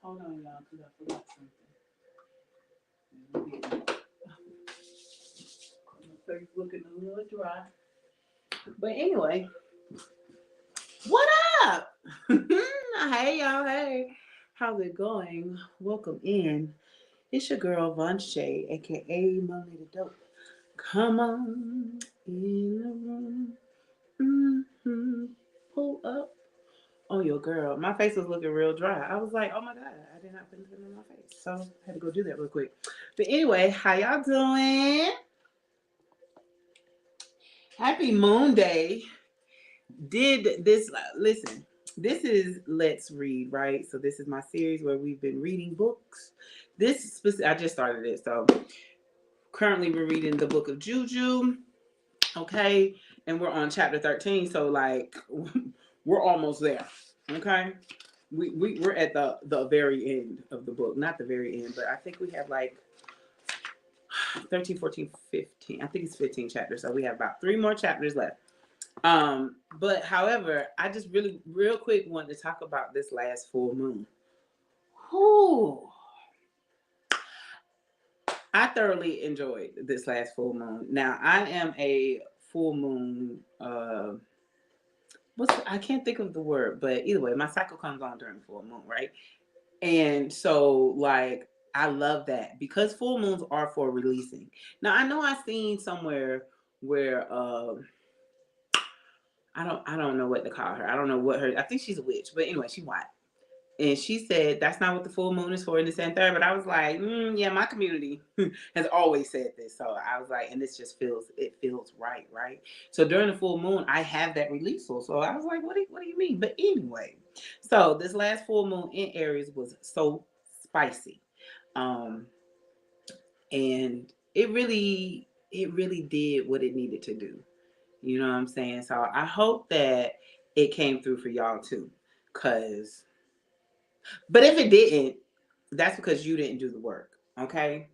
Hold on, y'all, because I forgot something. My face looking a little dry. But anyway, what up? Hey, y'all. Hey. How's it going? Welcome in. It's your girl, 𝒉𝒂𝒃, a.k.a. Money the Dope. Come on in the room. Pull up on your girl. My face was looking real dry. I was like, oh my God, I did not put anything on my face. So I had to go do that real quick. But anyway, how y'all doing? Happy Moon Day. Did this, listen, this is Let's Read, right? So this is my series where we've been reading books. I just started it. So currently we're reading the book of Juju. Okay. And we're on chapter 13. So like we're almost there. Okay. We're at the very end of the book. Not the very end, but I think we have like 13, 14, 15. I think it's 15 chapters. So we have about 3 more chapters left. But however, I just really real quick wanted to talk about this last full moon. Whew. I thoroughly enjoyed this last full moon. Now I am a full moon I can't think of the word, but either way, my cycle comes on during full moon, right? And so like I love that because full moons are for releasing. Now I know I've seen somewhere where I don't know what to call her. I don't know what her. I think she's a witch, but anyway, she's white, and she said that's not what the full moon is for in this and third. But I was like, yeah, my community has always said this, so I was like, and this just feels right, right. So during the full moon, I have that release, so I was like, what do you mean? But anyway, so this last full moon in Aries was so spicy, and it really did what it needed to do. You know what I'm saying? So I hope that it came through for y'all too. But if it didn't, that's because you didn't do the work. Okay?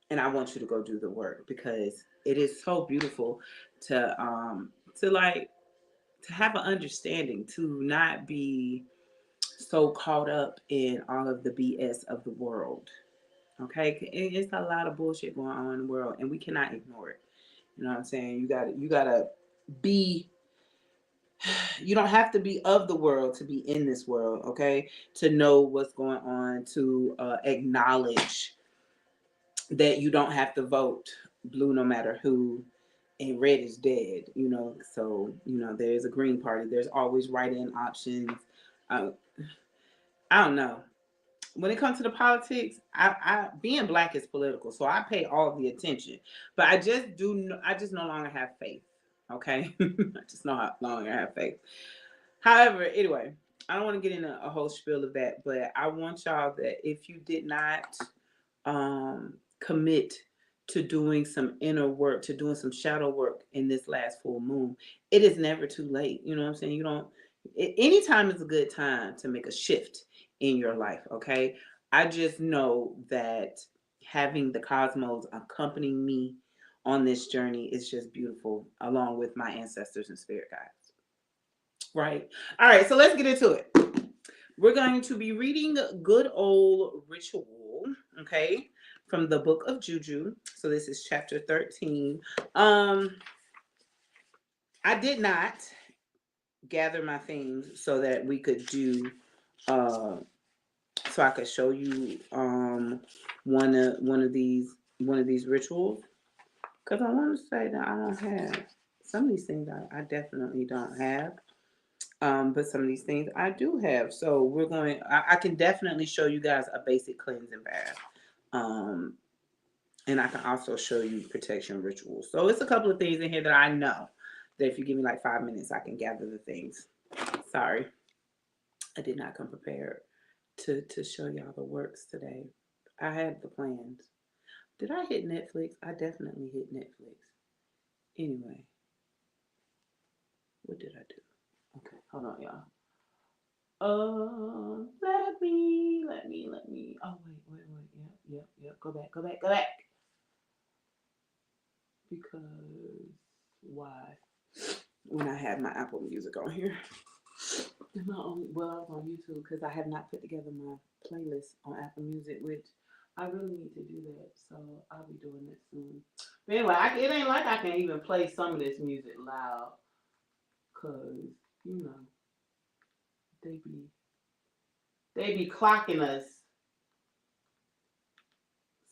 And I want you to go do the work because it is so beautiful to like to have an understanding, to not be so caught up in all of the BS of the world. Okay? It's a lot of bullshit going on in the world and we cannot ignore it. You know what I'm saying? You gotta be you don't have to be of the world to be in this world, okay? To know what's going on, to acknowledge that you don't have to vote blue no matter who, and red is dead, you know? So, you know, there's a green party, there's always write in options. Uh, I don't know. When it comes to the politics, I being black is political, so I pay all the attention. But I just no longer have faith. Okay, I just no longer have faith. However, anyway, I don't want to get into a whole spiel of that, but I want y'all that if you did not commit to doing some inner work, to doing some shadow work in this last full moon, it is never too late. You know what I'm saying? You don't. Anytime is a good time to make a shift in your life. Okay, I just know that having the cosmos accompanying me on this journey is just beautiful, along with my ancestors and spirit guides. Right. All right. So let's get into it. We're going to be reading Good Ole Ritual, okay, from the book of Juju. So this is chapter 13. I did not gather my things so that we could do so I could show you one of these rituals, because I want to say that I don't have some of these things. I definitely don't have. But some of these things I do have. So I can definitely show you guys a basic cleansing bath. Um, and I can also show you protection rituals. So it's a couple of things in here that I know that if you give me like 5 minutes, I can gather the things. Sorry, I did not come prepared to show y'all the works today. I had the plans. Did I hit Netflix? I definitely hit Netflix. Anyway, what did I do? Okay, hold on, y'all. Let me. Oh, wait. Yep. Go back. Because why? When I had my Apple Music on here. I was on YouTube because I have not put together my playlist on Apple Music, which I really need to do that. So I'll be doing that soon. But anyway, it ain't like I can even play some of this music loud, cause you know they be clocking us.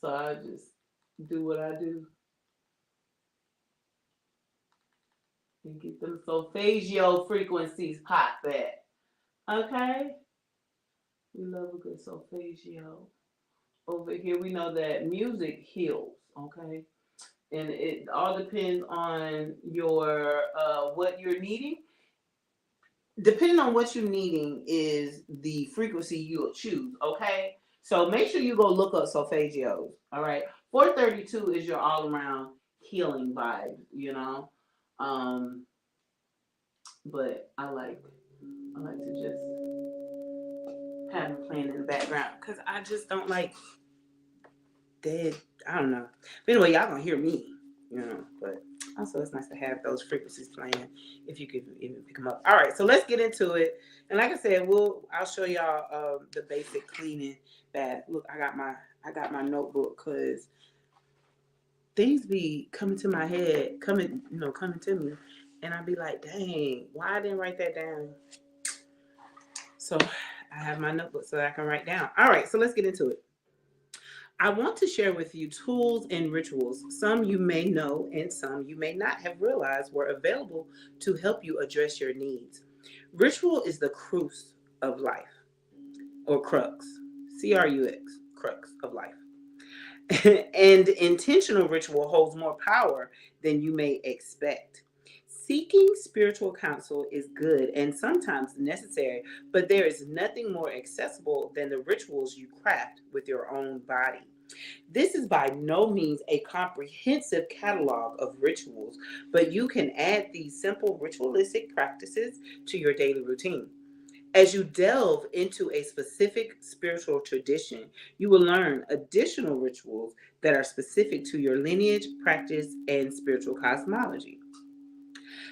So I just do what I do and get them solfeggio frequencies pop back. Okay? We love a good solfeggio. Over here, we know that music heals, okay? And it all depends on your what you're needing. Depending on what you're needing is the frequency you'll choose, okay? So make sure you go look up solfeggios, all right? 432 is your all-around healing vibe, you know? But I like to just have them playing in the background because I just don't like dead. I don't know. But anyway, y'all gonna hear me, you know. But also, it's nice to have those frequencies playing if you could even pick them up. All right, so let's get into it. And like I said, I'll show y'all the basic cleaning bath. Look, I got my notebook because things be coming to my head, coming to me, and I'd be like, dang, why I didn't write that down? So I have my notebook so that I can write down. All right, so let's get into it. I want to share with you tools and rituals, some you may know and some you may not have realized were available to help you address your needs. Ritual is the crux of life, or crux, C-R-U-X, crux of life. And intentional ritual holds more power than you may expect. Seeking spiritual counsel is good and sometimes necessary, but there is nothing more accessible than the rituals you craft with your own body. This is by no means a comprehensive catalog of rituals, but you can add these simple ritualistic practices to your daily routine. As you delve into a specific spiritual tradition, you will learn additional rituals that are specific to your lineage, practice, and spiritual cosmology.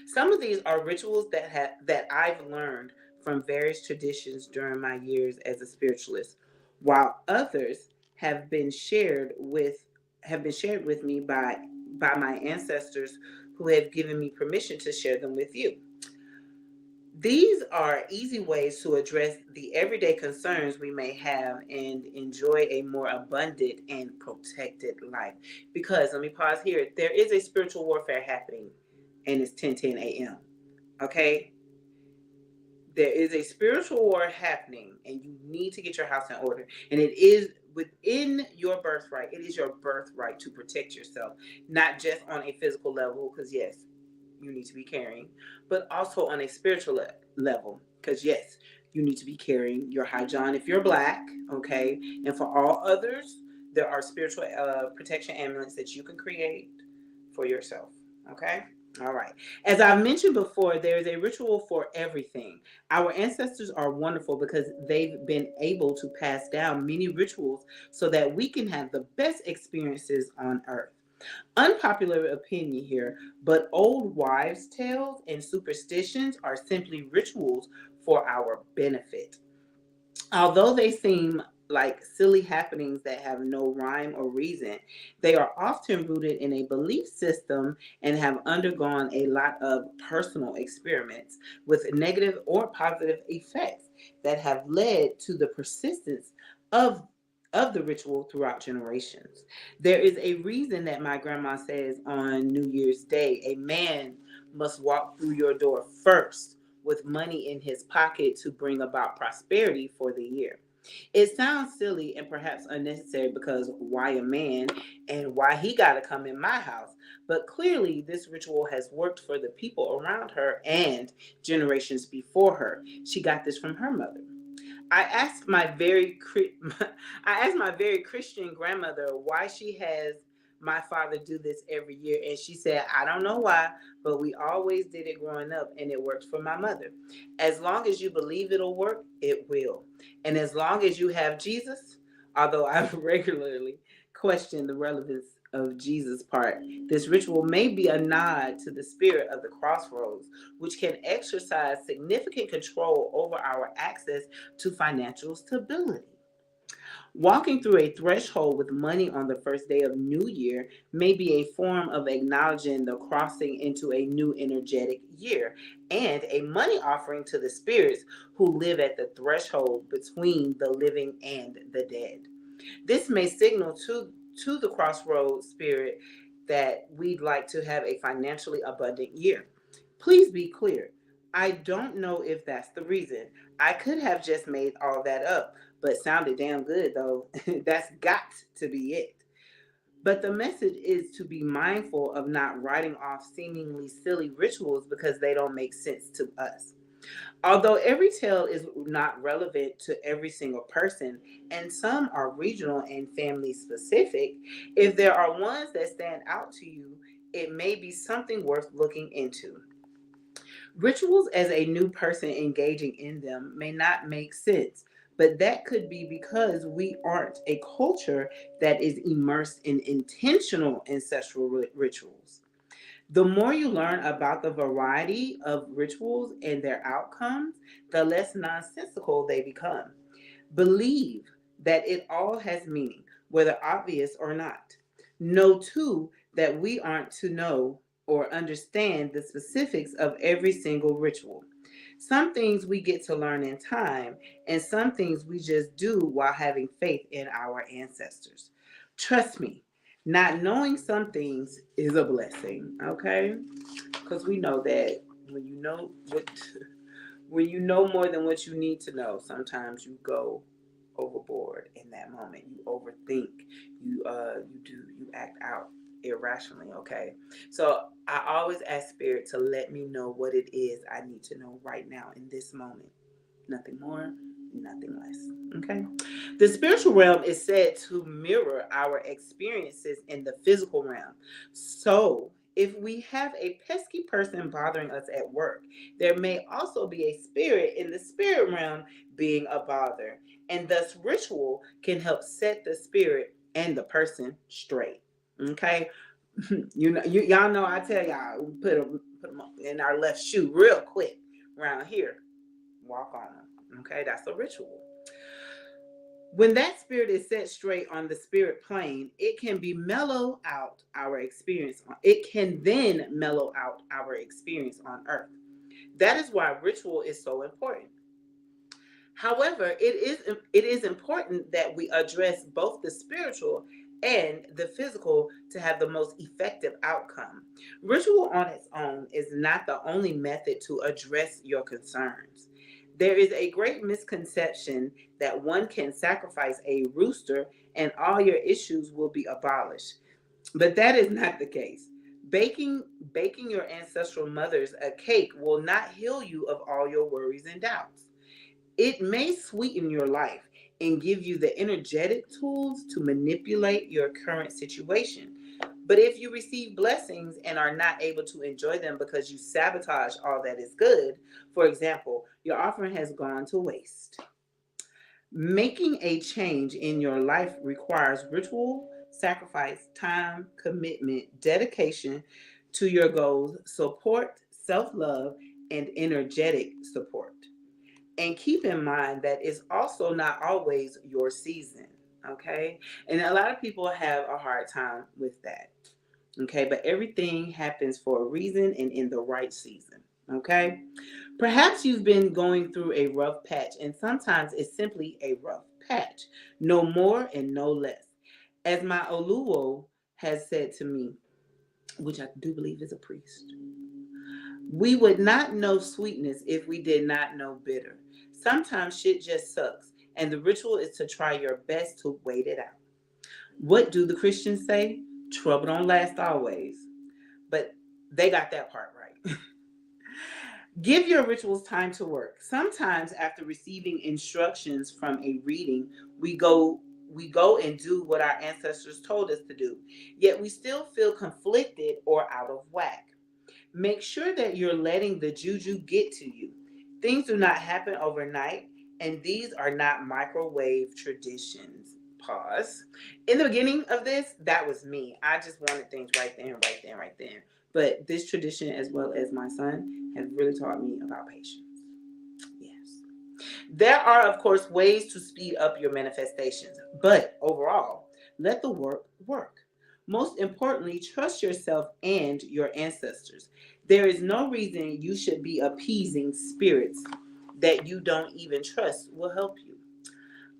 Some of these are rituals that I've learned from various traditions during my years as a spiritualist, while others have been shared with me by my ancestors who have given me permission to share them with you. These are easy ways to address the everyday concerns we may have and enjoy a more abundant and protected life. Because, let me pause here, there is a spiritual warfare happening, and it's 10:10 a.m. Okay? There is a spiritual war happening, and you need to get your house in order. And it is within your birthright. It is your birthright to protect yourself, not just on a physical level, because yes, you need to be caring, but also on a spiritual level, because yes, you need to be carrying your high John if you're Black, okay? And for all others, there are spiritual protection amulets that you can create for yourself, okay? All right. As I mentioned before, there is a ritual for everything. Our ancestors are wonderful because they've been able to pass down many rituals so that we can have the best experiences on earth. Unpopular opinion here, but old wives' tales and superstitions are simply rituals for our benefit. Although they seem like silly happenings that have no rhyme or reason, they are often rooted in a belief system and have undergone a lot of personal experiments with negative or positive effects that have led to the persistence of the ritual throughout generations. There is a reason that my grandma says on New Year's Day, a man must walk through your door first with money in his pocket to bring about prosperity for the year. It sounds silly and perhaps unnecessary because why a man and why he got to come in my house? But clearly, this ritual has worked for the people around her and generations before her. She got this from her mother. I asked my very I asked my very Christian grandmother why she has my father do this every year, and she said, I don't know why, but we always did it growing up, and it worked for my mother. As long as you believe it'll work, it will. And as long as you have Jesus, although I regularly question the relevance of Jesus' part, this ritual may be a nod to the spirit of the crossroads, which can exercise significant control over our access to financial stability. Walking through a threshold with money on the first day of New Year may be a form of acknowledging the crossing into a new energetic year and a money offering to the spirits who live at the threshold between the living and the dead. This may signal to the crossroads spirit that we'd like to have a financially abundant year. Please be clear. I don't know if that's the reason. I could have just made all that up, but sounded damn good though. That's got to be it. But the message is to be mindful of not writing off seemingly silly rituals because they don't make sense to us. Although every tale is not relevant to every single person, and some are regional and family specific, if there are ones that stand out to you, it may be something worth looking into. Rituals as a new person engaging in them may not make sense, but that could be because we aren't a culture that is immersed in intentional ancestral rituals. The more you learn about the variety of rituals and their outcomes, the less nonsensical they become. Believe that it all has meaning, whether obvious or not. Know too that we aren't to know or understand the specifics of every single ritual. Some things we get to learn in time, and some things we just do while having faith in our ancestors. Trust me, not knowing some things is a blessing, okay? Because we know that when you know what, when you know more than what you need to know, sometimes you go overboard in that moment. You overthink. You act out irrationally. Okay, so I always ask Spirit to let me know what it is I need to know right now in this moment. Nothing more, nothing less. Okay. The spiritual realm is said to mirror our experiences in the physical realm. So, if we have a pesky person bothering us at work, there may also be a spirit in the spirit realm being a bother, and thus ritual can help set the spirit and the person straight. Okay, y'all know I tell y'all we put them in our left shoe real quick around here. Walk on them. Okay, that's a ritual. When that spirit is set straight on the spirit plane, it can be mellow out our experience. It can then mellow out our experience on earth. That is why ritual is so important. However, it is important that we address both the spiritual and the physical to have the most effective outcome. Ritual on its own is not the only method to address your concerns. There is a great misconception that one can sacrifice a rooster and all your issues will be abolished. But that is not the case. Baking baking your ancestral mothers a cake will not heal you of all your worries and doubts. It may sweeten your life and give you the energetic tools to manipulate your current situation. But if you receive blessings and are not able to enjoy them because you sabotage all that is good, for example, your offering has gone to waste. Making a change in your life requires ritual, sacrifice, time, commitment, dedication to your goals, support, self love, and energetic support. And keep in mind that it's also not always your season. Okay. And a lot of people have a hard time with that. Okay. But everything happens for a reason and in the right season. Okay. Perhaps you've been going through a rough patch, and sometimes it's simply a rough patch. No more and no less. As my Oluwo has said to me, which I do believe is a priest, we would not know sweetness if we did not know bitter. Sometimes shit just sucks, and the ritual is to try your best to wait it out. What do the Christians say? Trouble don't last always. But they got that part right. Give your rituals time to work. Sometimes after receiving instructions from a reading, we go and do what our ancestors told us to do. Yet we still feel conflicted or out of whack. Make sure that you're letting the juju get to you. Things do not happen overnight, and these are not microwave traditions. Pause. In the beginning of this, that was me. I just wanted things right then, right then, right then. But this tradition, as well as my son, have really taught me about patience. Yes. There are, of course, ways to speed up your manifestations, but overall, let the work work. Most importantly, trust yourself and your ancestors. There is no reason you should be appeasing spirits that you don't even trust will help you.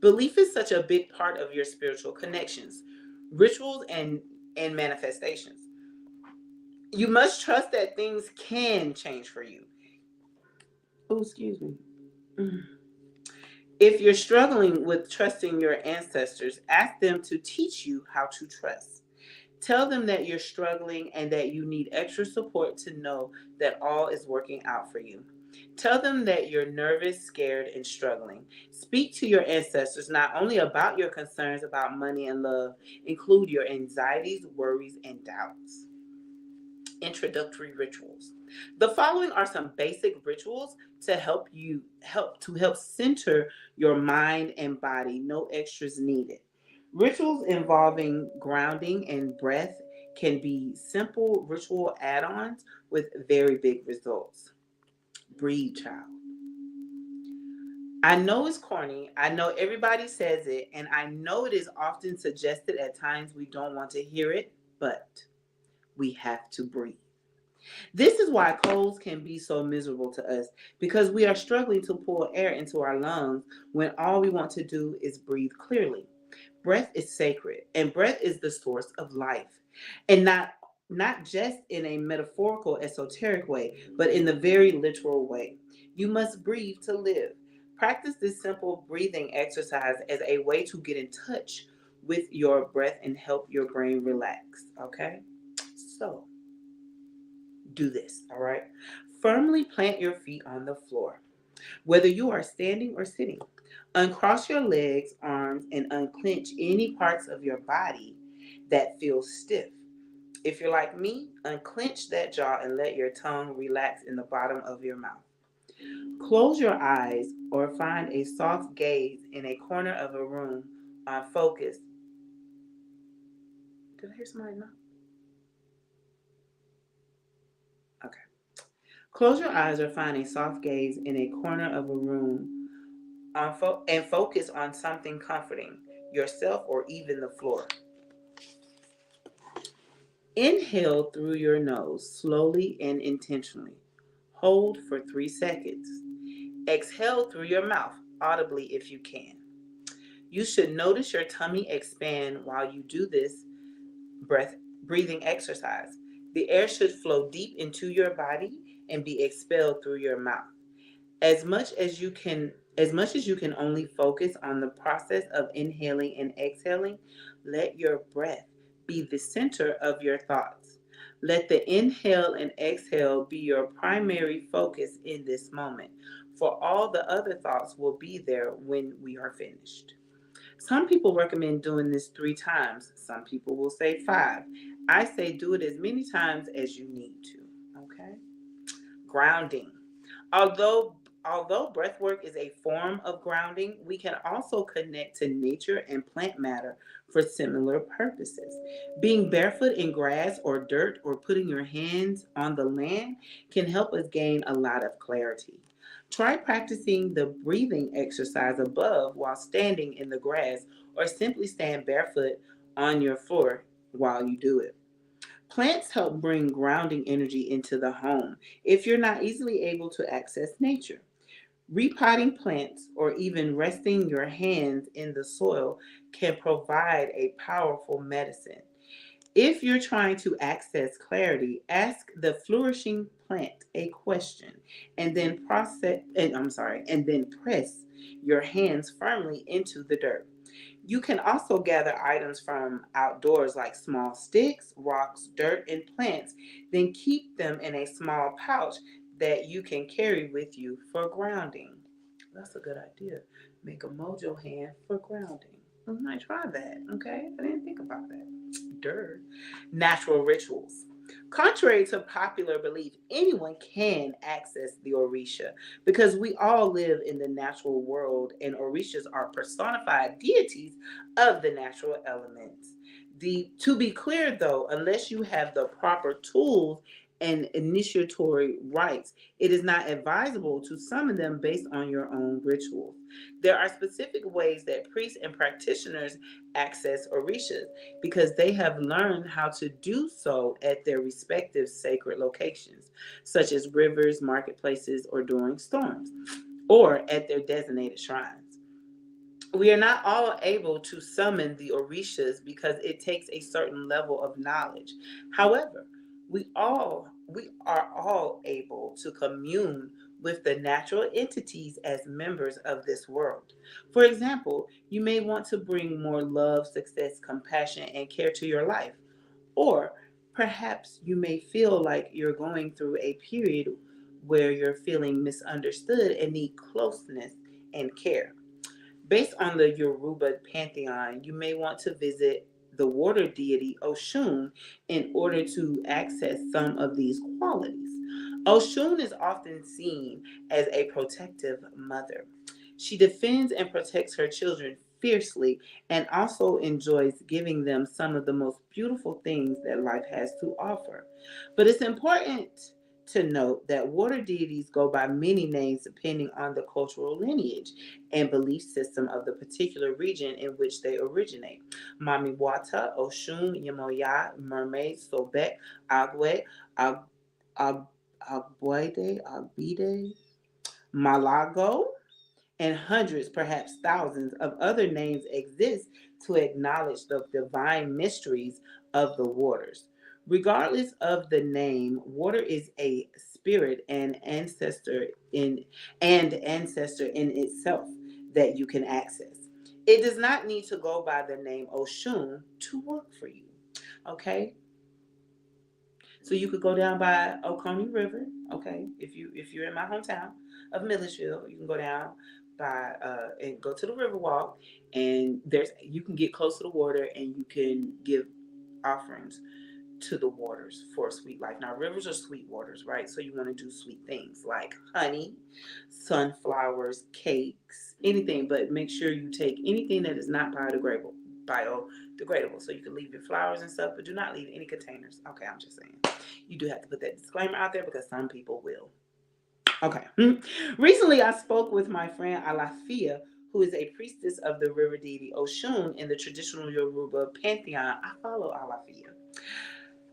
Belief is such a big part of your spiritual connections, rituals, and manifestations. You must trust that things can change for you. Oh, excuse me. If you're struggling with trusting your ancestors, ask them to teach you how to trust. Tell them that you're struggling and that you need extra support to know that all is working out for you. Tell them that you're nervous, scared, and struggling. Speak to your ancestors not only about your concerns about money and love, include your anxieties, worries, and doubts. Introductory rituals. The following are some basic rituals to help center your mind and body. No extras needed. Rituals involving grounding and breath can be simple ritual add-ons with very big results. Breathe, child. I know it's corny. I know everybody says it, and I know it is often suggested at times we don't want to hear it, but we have to breathe. This is why colds can be so miserable to us, because we are struggling to pull air into our lungs when all we want to do is breathe clearly. Breath is sacred, and breath is the source of life. And not just in a metaphorical, esoteric way, but in the very literal way. You must breathe to live. Practice this simple breathing exercise as a way to get in touch with your breath and help your brain relax. Okay? So, do this, all right? Firmly plant your feet on the floor, whether you are standing or sitting. Uncross your legs, arms, and unclench any parts of your body that feel stiff. If you're like me, unclench that jaw and let your tongue relax in the bottom of your mouth. Close your eyes or find a soft gaze in a corner of a room on focus. Did I hear somebody knock? Okay. Close your eyes or find a soft gaze in a corner of a room and focus on something comforting, yourself or even the floor. Inhale through your nose, slowly and intentionally. Hold for 3 seconds. Exhale through your mouth, audibly if you can. You should notice your tummy expand while you do this breathing exercise. The air should flow deep into your body and be expelled through your mouth. As much as you can only focus on the process of inhaling and exhaling, let your breath be the center of your thoughts. Let the inhale and exhale be your primary focus in this moment, for all the other thoughts will be there when we are finished. Some people recommend doing this 3 times. Some people will say 5. I say do it as many times as you need to. Okay? Grounding. Although breath work is a form of grounding, we can also connect to nature and plant matter for similar purposes. Being barefoot in grass or dirt or putting your hands on the land can help us gain a lot of clarity. Try practicing the breathing exercise above while standing in the grass, or simply stand barefoot on your floor while you do it. Plants help bring grounding energy into the home if you're not easily able to access nature. Repotting plants or even resting your hands in the soil can provide a powerful medicine. If you're trying to access clarity, ask the flourishing plant a question and then press your hands firmly into the dirt. You can also gather items from outdoors like small sticks, rocks, dirt, and plants, then keep them in a small pouch that you can carry with you for grounding. That's a good idea. Make a mojo hand for grounding. I might try that, okay? I didn't think about that. Dirt. Natural rituals. Contrary to popular belief, anyone can access the Orisha because we all live in the natural world, and Orishas are personified deities of the natural elements. To be clear though, unless you have the proper tools and initiatory rites, it is not advisable to summon them based on your own rituals. There are specific ways that priests and practitioners access orishas because they have learned how to do so at their respective sacred locations, such as rivers, marketplaces, or during storms, or at their designated shrines. We are not all able to summon the orishas because it takes a certain level of knowledge. However, we are all able to commune with the natural entities as members of this world. For example, you may want to bring more love, success, compassion, and care to your life. Or perhaps you may feel like you're going through a period where you're feeling misunderstood and need closeness and care. Based on the Yoruba pantheon, you may want to visit the water deity Oshun in order to access some of these qualities. Oshun is often seen as a protective mother. She defends and protects her children fiercely and also enjoys giving them some of the most beautiful things that life has to offer. But it's important to note that water deities go by many names depending on the cultural lineage and belief system of the particular region in which they originate. Mami Wata, Oshun, Yemoya, Mermaid, Sobek, Agwe, Ag- Ag- Agboide, Agbide, Malago, and hundreds, perhaps thousands of other names exist to acknowledge the divine mysteries of the waters. Regardless of the name, water is a spirit and ancestor in itself that you can access. It does not need to go by the name Oshun to work for you. Okay? So you could go down by Oconee River, okay? If you're in my hometown of Milledgeville, you can go down by and go to the river walk, and there's you can get close to the water and you can give offerings to the waters for a sweet life. Now rivers are sweet waters, right? So you want to do sweet things like honey, sunflowers, cakes, anything, but make sure you take anything that is not biodegradable. So you can leave your flowers and stuff, but do not leave any containers. Okay, I'm just saying. You do have to put that disclaimer out there because some people will. Okay. Recently, I spoke with my friend Alafia, who is a priestess of the river deity Oshun in the traditional Yoruba pantheon. I follow Alafia.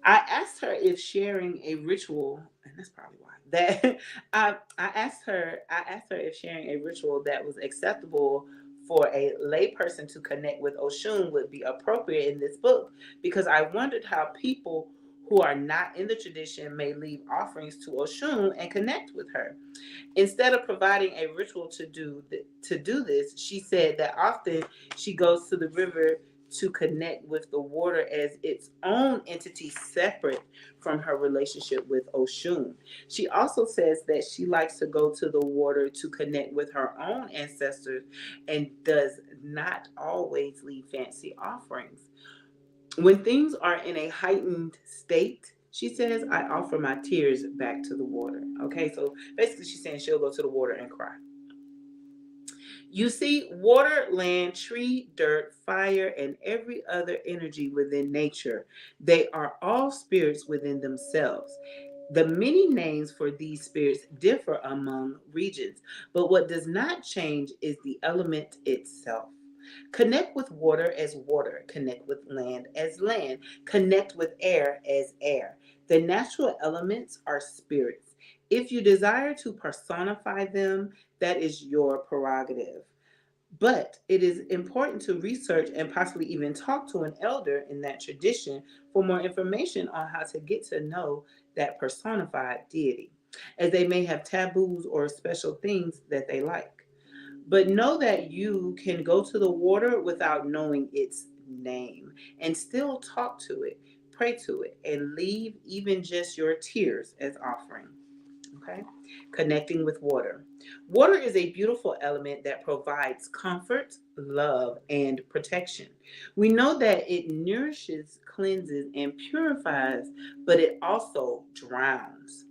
I asked her if sharing a ritual, and that's probably why that I asked her if sharing a ritual that was acceptable for a layperson to connect with Oshun would be appropriate in this book because I wondered how people who are not in the tradition may leave offerings to Oshun and connect with her. Instead of providing a ritual to do this, she said that often she goes to the river to connect with the water as its own entity separate from her relationship with Oshun. She also says that she likes to go to the water to connect with her own ancestors and does not always leave fancy offerings. When things are in a heightened state, she says, I offer my tears back to the water. Okay, so basically she's saying she'll go to the water and cry. You see, water, land, tree, dirt, fire, and every other energy within nature, they are all spirits within themselves. The many names for these spirits differ among regions, but what does not change is the element itself. Connect with water as water, connect with land as land, connect with air as air. The natural elements are spirits. If you desire to personify them, that is your prerogative. But it is important to research and possibly even talk to an elder in that tradition for more information on how to get to know that personified deity, as they may have taboos or special things that they like. But know that you can go to the water without knowing its name and still talk to it, pray to it, and leave even just your tears as offering. Okay? Connecting with water. Water is a beautiful element that provides comfort, love, and protection. We know that it nourishes, cleanses, and purifies, but it also drowns.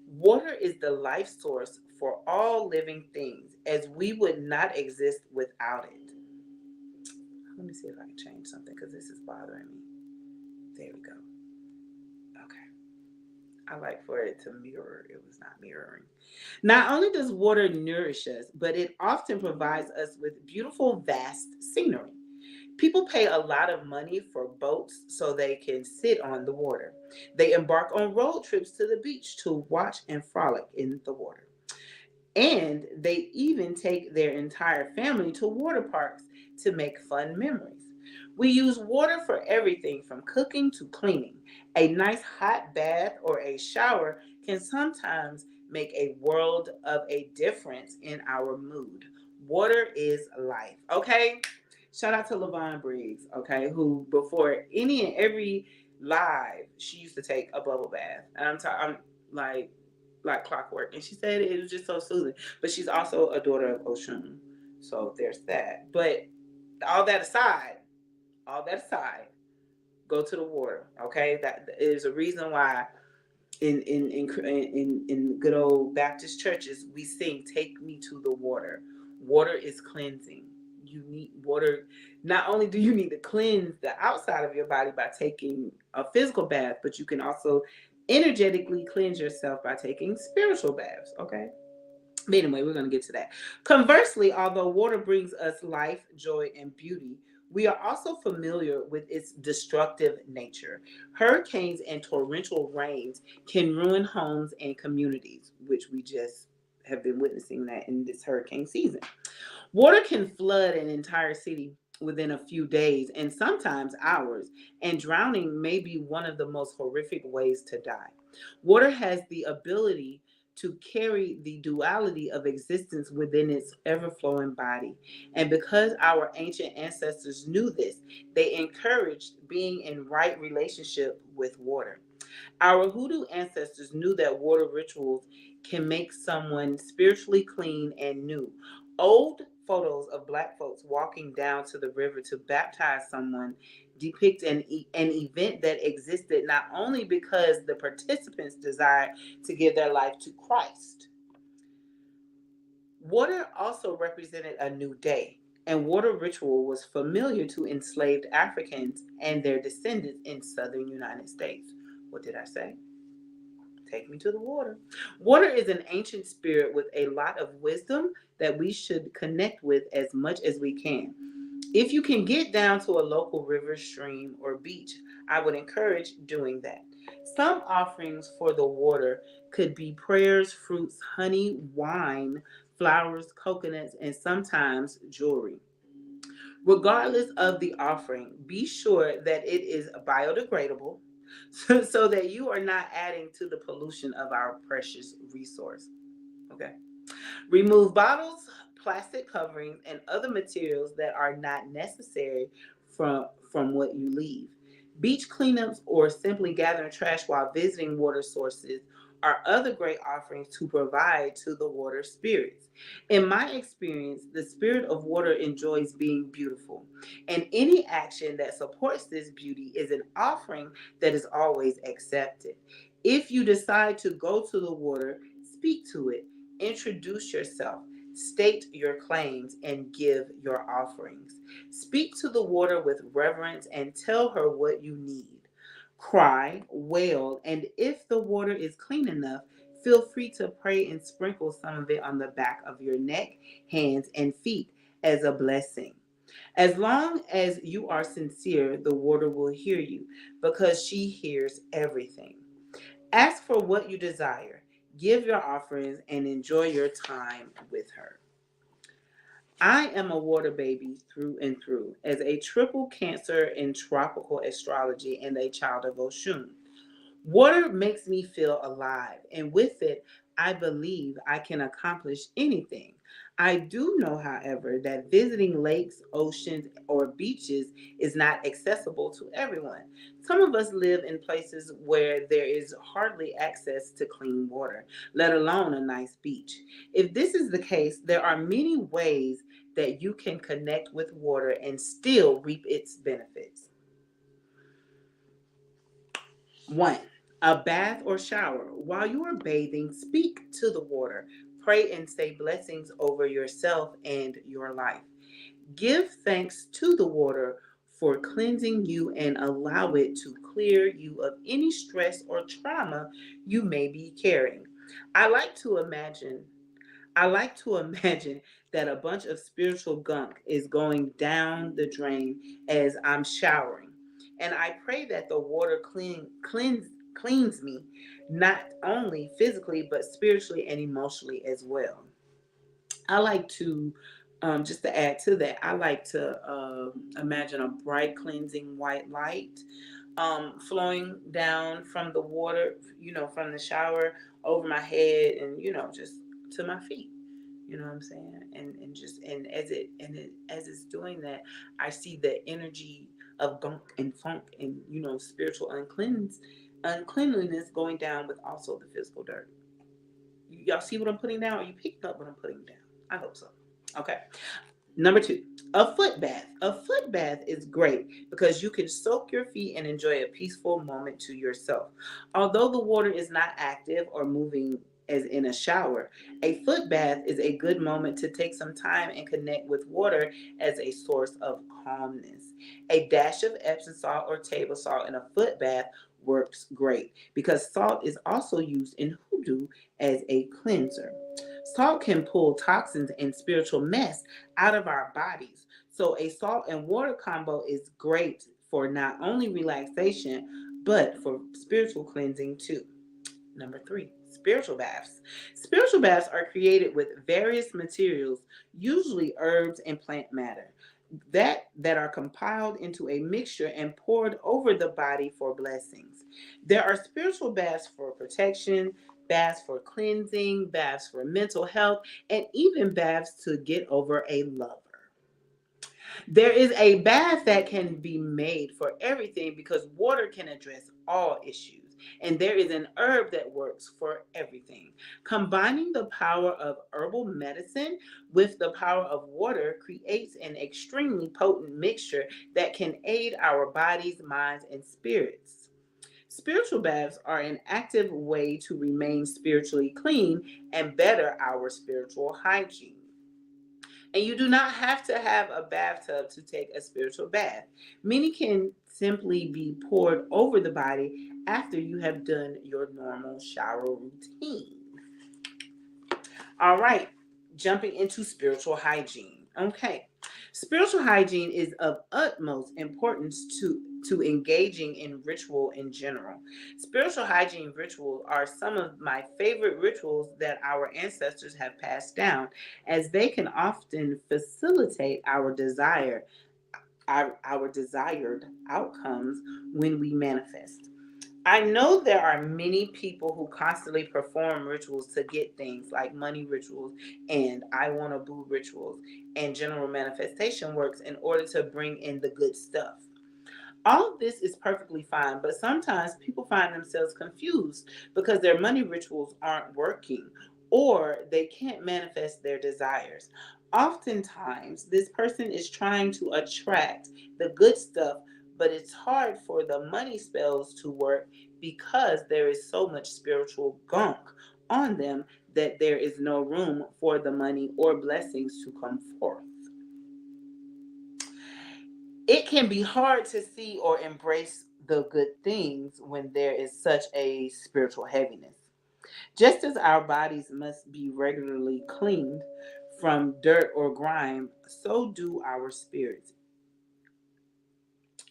Water is the life source for all living things, as we would not exist without it. Let me see if I can change something because this is bothering me. There we go. Okay. I like for it to mirror. It was not mirroring. Not only does water nourish us, but it often provides us with beautiful, vast scenery. People pay a lot of money for boats so they can sit on the water. They embark on road trips to the beach to watch and frolic in the water. And they even take their entire family to water parks to make fun memories. We use water for everything from cooking to cleaning. A nice hot bath or a shower can sometimes make a world of a difference in our mood. Water is life. Okay? Shout out to Lavon Briggs, okay, who before any and every live, she used to take a bubble bath. And I'm like clockwork. And she said it was just so soothing. But she's also a daughter of Oshun. So there's that. But all that aside, all that aside, go to the water. Okay? That is a reason why in good old Baptist churches we sing "Take me to the water." Water is cleansing. You need water. Not only do you need to cleanse the outside of your body by taking a physical bath, but you can also energetically cleanse yourself by taking spiritual baths. Okay. But anyway, we're going to get to that. Conversely, although water brings us life, joy, and beauty, we are also familiar with its destructive nature. Hurricanes and torrential rains can ruin homes and communities, which we just have been witnessing that in this hurricane season. Water can flood an entire city within a few days and sometimes hours, and drowning may be one of the most horrific ways to die. Water has the ability to carry the duality of existence within its ever flowing body. And because our ancient ancestors knew this, they encouraged being in right relationship with water. Our Hoodoo ancestors knew that water rituals can make someone spiritually clean and new. Old photos of Black folks walking down to the river to baptize someone depict an event that existed not only because the participants desired to give their life to Christ. Water also represented a new day, and water ritual was familiar to enslaved Africans and their descendants in southern United States. What did I say? Take me to the water. Water is an ancient spirit with a lot of wisdom that we should connect with as much as we can. If you can get down to a local river, stream, or beach, I would encourage doing that. Some offerings for the water could be prayers, fruits, honey, wine, flowers, coconuts, and sometimes jewelry. Regardless of the offering, be sure that it is biodegradable so that you are not adding to the pollution of our precious resource. Okay. Remove bottles, plastic coverings, and other materials that are not necessary from what you leave. Beach cleanups or simply gathering trash while visiting water sources are other great offerings to provide to the water spirits. In my experience, the spirit of water enjoys being beautiful, and any action that supports this beauty is an offering that is always accepted. If you decide to go to the water, speak to it, introduce yourself, state your claims, and give your offerings. Speak to the water with reverence and tell her what you need. Cry, wail, and if the water is clean enough, feel free to pray and sprinkle some of it on the back of your neck, hands, and feet as a blessing. As long as you are sincere, the water will hear you because she hears everything. Ask for what you desire, give your offerings, and enjoy your time with her. I am a water baby through and through, as a triple Cancer in tropical astrology and a child of Oshun. Water makes me feel alive, and with it, I believe I can accomplish anything. I do know, however, that visiting lakes, oceans, or beaches is not accessible to everyone. Some of us live in places where there is hardly access to clean water, let alone a nice beach. If this is the case, there are many ways that you can connect with water and still reap its benefits. One, a bath or shower. While you are bathing, speak to the water. Pray and say blessings over yourself and your life. Give thanks to the water for cleansing you and allow it to clear you of any stress or trauma you may be carrying. I like to imagine I like to imagine that a bunch of spiritual gunk is going down the drain as I'm showering. And I pray that the water cleans me, not only physically, but spiritually and emotionally as well. I like to, just to add to that, I like to imagine a bright, cleansing white light flowing down from the water, from the shower over my head and, just to my feet. You know what I'm saying? And just as it's doing that, I see the energy of gunk and funk and spiritual uncleanliness going down with also the physical dirt. Y'all see what I'm putting down? Are you picking up what I'm putting down? I hope so. Okay. Number 2, a foot bath. A foot bath is great because you can soak your feet and enjoy a peaceful moment to yourself. Although the water is not active or moving as in a shower, a foot bath is a good moment to take some time and connect with water as a source of calmness. A dash of Epsom salt or table salt in a foot bath works great because salt is also used in hoodoo as a cleanser. Salt can pull toxins and spiritual mess out of our bodies. So a salt and water combo is great for not only relaxation, but for spiritual cleansing too. Number 3, spiritual baths. Spiritual baths are created with various materials, usually herbs and plant matter, that are compiled into a mixture and poured over the body for blessings. There are spiritual baths for protection, baths for cleansing, baths for mental health, and even baths to get over a lover. There is a bath that can be made for everything because water can address all issues. And there is an herb that works for everything. Combining the power of herbal medicine with the power of water creates an extremely potent mixture that can aid our bodies, minds, and spirits. Spiritual baths are an active way to remain spiritually clean and better our spiritual hygiene. And you do not have to have a bathtub to take a spiritual bath. Many can simply be poured over the body after you have done your normal shower routine. All right, jumping into spiritual hygiene. Okay. Spiritual hygiene is of utmost importance to engaging in ritual in general. Spiritual hygiene rituals are some of my favorite rituals that our ancestors have passed down, as they can often facilitate our desired outcomes when we manifest. I know there are many people who constantly perform rituals to get things like money rituals and I want to boo rituals and general manifestation works in order to bring in the good stuff. All of this is perfectly fine, but sometimes people find themselves confused because their money rituals aren't working or they can't manifest their desires. Oftentimes, this person is trying to attract the good stuff, but it's hard for the money spells to work because there is so much spiritual gunk on them that there is no room for the money or blessings to come forth. It can be hard to see or embrace the good things when there is such a spiritual heaviness. Just as our bodies must be regularly cleaned from dirt or grime, so do our spirits.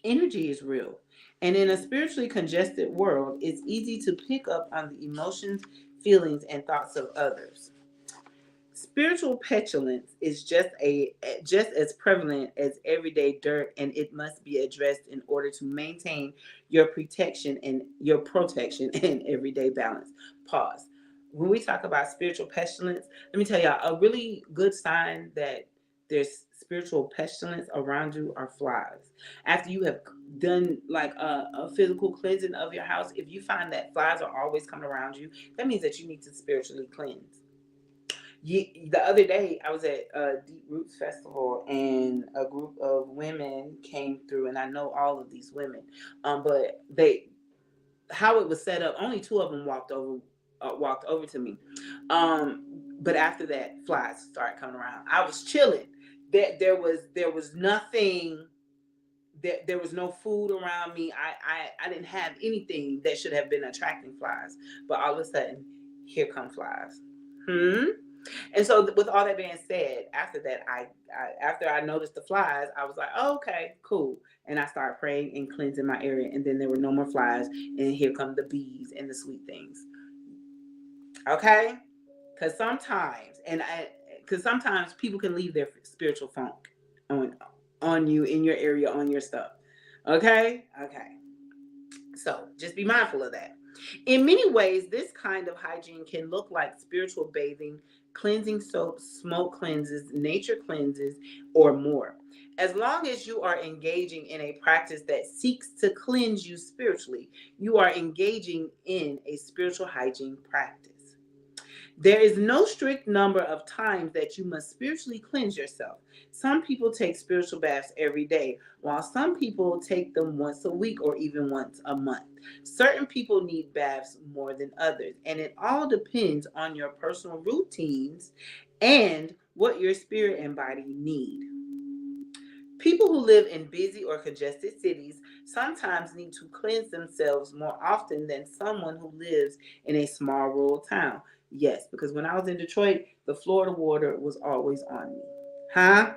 Energy is real, and in a spiritually congested world, it's easy to pick up on the emotions, feelings, and thoughts of others. Spiritual petulance is just as prevalent as everyday dirt, and it must be addressed in order to maintain your protection and everyday balance. Pause. When we talk about spiritual pestilence, let me tell y'all a really good sign that there's spiritual pestilence around you are flies. After you have done like a physical cleansing of your house, if you find that flies are always coming around you, that means that you need to spiritually cleanse. The other day, I was at a Deep Roots Festival, and a group of women came through, and I know all of these women, but how it was set up, only two of them walked over to me, but after that, flies started coming around. I was chilling. There was nothing there was no food around me. I didn't have anything that should have been attracting flies. But all of a sudden, here come flies. And so with all that being said, after that, after I noticed the flies, I was like, oh, okay, cool. And I started praying and cleansing my area. And then there were no more flies. And here come the bees and the sweet things. Okay? Because sometimes people can leave their spiritual funk on you, in your area, on your stuff. Okay? Okay. So just be mindful of that. In many ways, this kind of hygiene can look like spiritual bathing, cleansing soaps, smoke cleanses, nature cleanses, or more. As long as you are engaging in a practice that seeks to cleanse you spiritually, you are engaging in a spiritual hygiene practice. There is no strict number of times that you must spiritually cleanse yourself. Some people take spiritual baths every day, while some people take them once a week or even once a month. Certain people need baths more than others, and it all depends on your personal routines and what your spirit and body need. People who live in busy or congested cities sometimes need to cleanse themselves more often than someone who lives in a small rural town. Yes, because when I was in Detroit, the Florida water was always on me. Huh?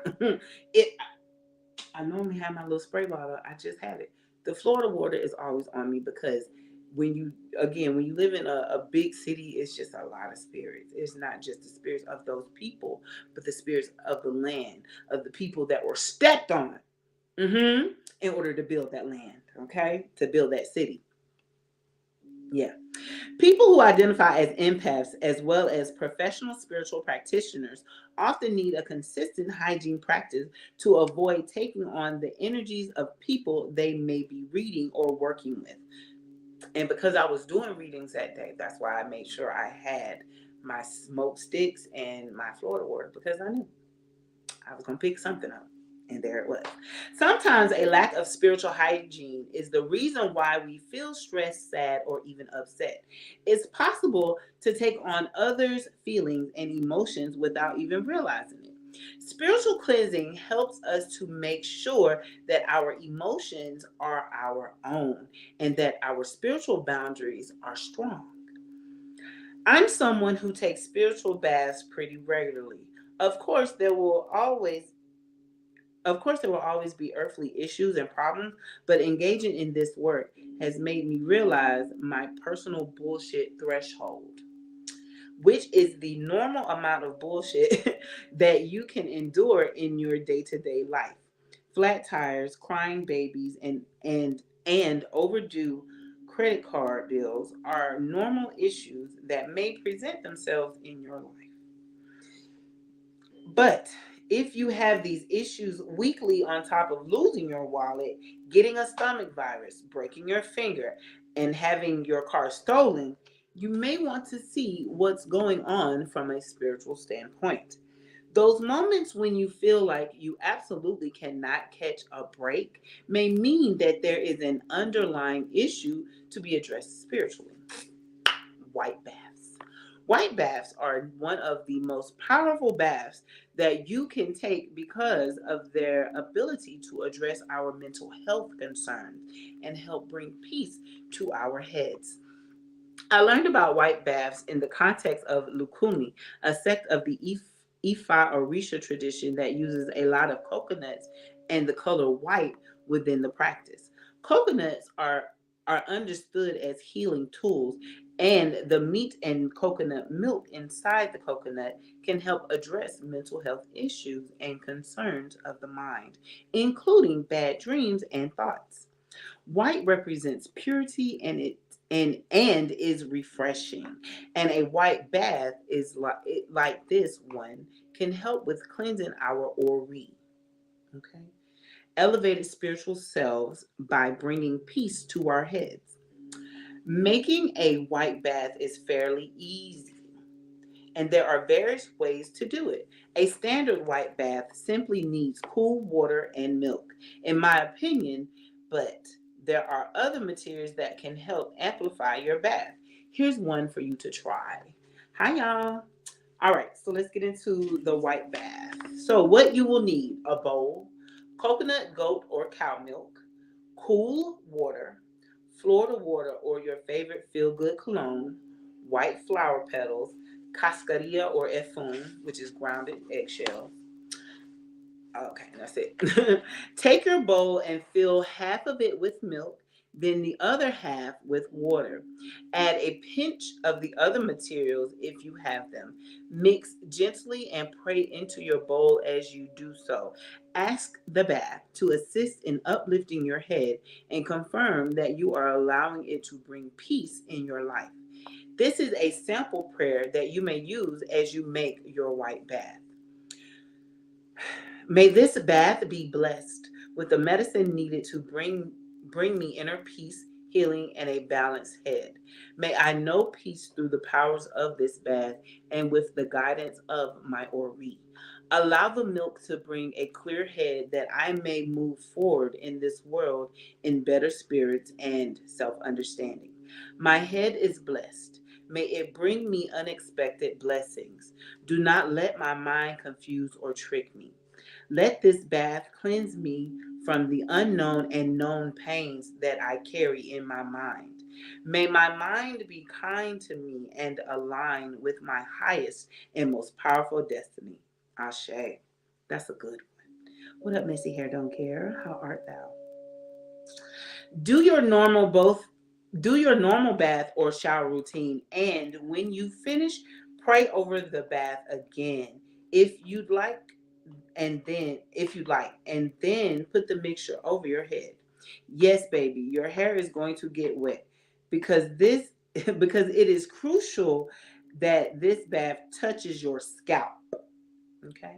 it. I normally have my little spray bottle. I just had it. The Florida water is always on me because when you live in a big city, it's just a lot of spirits. It's not just the spirits of those people, but the spirits of the land, of the people that were stepped on in order to build that land, okay? To build that city. Yeah. People who identify as empaths, as well as professional spiritual practitioners, often need a consistent hygiene practice to avoid taking on the energies of people they may be reading or working with. And because I was doing readings that day, that's why I made sure I had my smoke sticks and my Florida water, because I knew I was going to pick something up. And there it was. Sometimes a lack of spiritual hygiene is the reason why we feel stressed, sad, or even upset. It's possible to take on others' feelings and emotions without even realizing it. Spiritual cleansing helps us to make sure that our emotions are our own and that our spiritual boundaries are strong. I'm someone who takes spiritual baths pretty regularly. Of course, there will always be earthly issues and problems, but engaging in this work has made me realize my personal bullshit threshold, which is the normal amount of bullshit that you can endure in your day-to-day life. Flat tires, crying babies, and overdue credit card bills are normal issues that may present themselves in your life. But if you have these issues weekly on top of losing your wallet, getting a stomach virus, breaking your finger, and having your car stolen, you may want to see what's going on from a spiritual standpoint. Those moments when you feel like you absolutely cannot catch a break may mean that there is an underlying issue to be addressed spiritually. White baths. White baths are one of the most powerful baths that you can take because of their ability to address our mental health concerns and help bring peace to our heads. I learned about white baths in the context of Lukumi, a sect of the Ifa Orisha tradition that uses a lot of coconuts and the color white within the practice. Coconuts are understood as healing tools, and the meat and coconut milk inside the coconut can help address mental health issues and concerns of the mind, including bad dreams and thoughts. White represents purity and is refreshing. And a white bath is like this one can help with cleansing our ori, okay? Elevated spiritual selves by bringing peace to our heads. Making a white bath is fairly easy, and there are various ways to do it. A standard white bath simply needs cool water and milk, in my opinion, but there are other materials that can help amplify your bath. Here's one for you to try. Hi, y'all. All right, so let's get into the white bath. So, what you will need: a bowl, coconut, goat, or cow milk, cool water, Florida water or your favorite feel-good cologne, white flower petals, cascarilla or effum, which is grounded eggshell. Okay, that's it. Take your bowl and fill half of it with milk, then the other half with water. Add a pinch of the other materials if you have them. Mix gently and pray into your bowl as you do so. Ask the bath to assist in uplifting your head and confirm that you are allowing it to bring peace in your life. This is a sample prayer that you may use as you make your white bath. May this bath be blessed with the medicine needed to bring me inner peace, healing, and a balanced head. May I know peace through the powers of this bath and with the guidance of my Ori. Allow the milk to bring a clear head that I may move forward in this world in better spirits and self-understanding. My head is blessed. May it bring me unexpected blessings. Do not let my mind confuse or trick me. Let this bath cleanse me from the unknown and known pains that I carry in my mind. May my mind be kind to me and align with my highest and most powerful destiny. Ashe. That's a good one. What up, Messy Hair Don't Care? How art thou? Do your normal both do your normal bath or shower routine, and when you finish, pray over the bath again if you'd like and then put the mixture over your head. Yes, baby, your hair is going to get wet because this because it is crucial that this bath touches your scalp. Okay.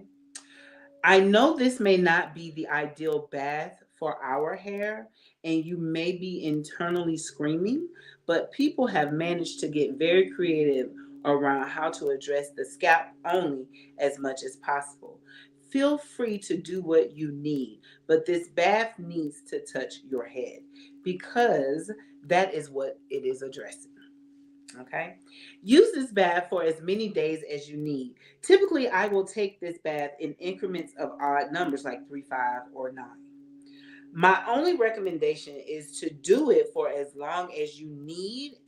I know this may not be the ideal bath for our hair, and you may be internally screaming, but people have managed to get very creative around how to address the scalp only as much as possible. Feel free to do what you need, but this bath needs to touch your head because that is what it is addressing. Okay. Use this bath for as many days as you need. Typically, I will take this bath in increments of odd numbers like 3, 5, or 9. My only recommendation is to do it for as long as you need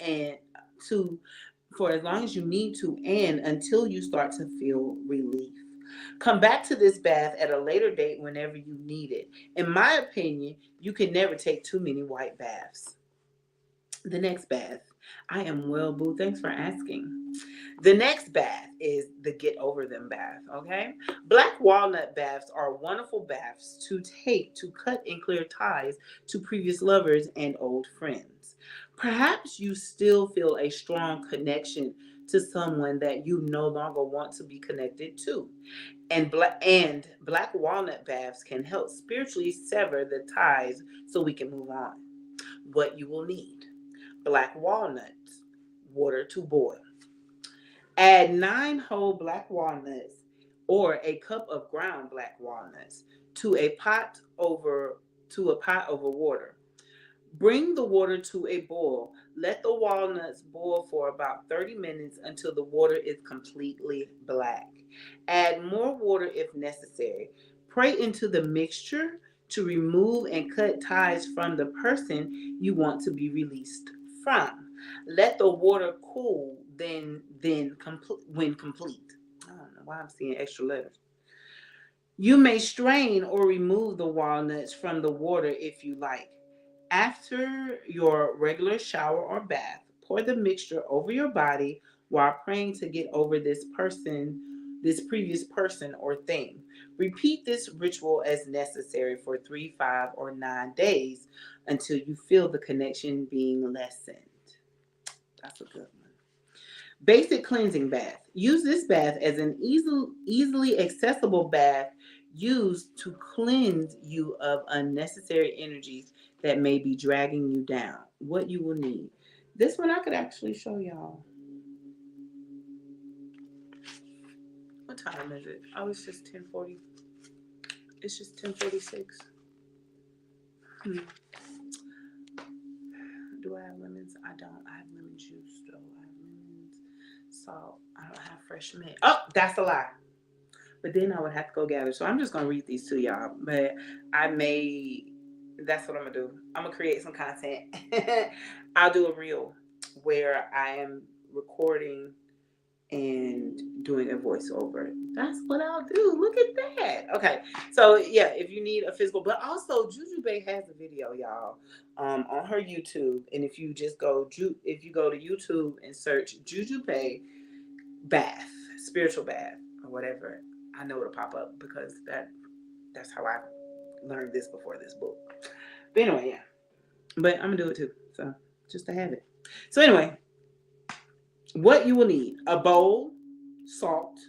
to and until you start to feel relief. Come back to this bath at a later date whenever you need it. In my opinion, you can never take too many white baths. The next bath. I am well, boo. Thanks for asking. The next bath is the get over them bath, okay? Black walnut baths are wonderful baths to take to cut and clear ties to previous lovers and old friends. Perhaps you still feel a strong connection to someone that you no longer want to be connected to. And black walnut baths can help spiritually sever the ties so we can move on. What you will need: black walnuts, water to boil. Add 9 whole black walnuts or a cup of ground black walnuts to a pot over water. Bring the water to a boil. Let the walnuts boil for about 30 minutes until the water is completely black. Add more water if necessary. Pray into the mixture to remove and cut ties from the person you want to be released from. Let the water cool when complete. I don't know why I'm seeing extra letters. You may strain or remove the walnuts from the water if you like. After your regular shower or bath, pour the mixture over your body while praying to get over this previous person or thing. Repeat this ritual as necessary for 3, 5, or 9 days until you feel the connection being lessened. That's a good one. Basic cleansing bath. Use this bath as an easily accessible bath used to cleanse you of unnecessary energies that may be dragging you down. What you will need. This one I could actually show y'all. What time is it? Oh, it's just 10:40. It's just 10:46. Do I have lemons? I don't. I have lemon juice though. I have lemons, salt. I don't have fresh mint. Oh, that's a lie. but then I would have to go gather. So I'm just gonna read these to y'all. But that's what I'm gonna do. I'm gonna create some content. I'll do a reel where I am recording and doing a voiceover. That's what I'll do. Look at that. Okay. So yeah, if you need a physical, but also JujuBae has a video, y'all, on her YouTube. And if you just go to YouTube and search JujuBae bath, spiritual bath, or whatever, I know it'll pop up because that's how I learned this before this book. But anyway, yeah. But I'm gonna do it too. So just to have it. So anyway, what you will need: a bowl, salt.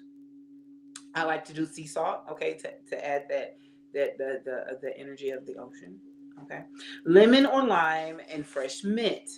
I like to do sea salt, okay, to add the energy of the ocean. Okay. Lemon or lime and fresh mint.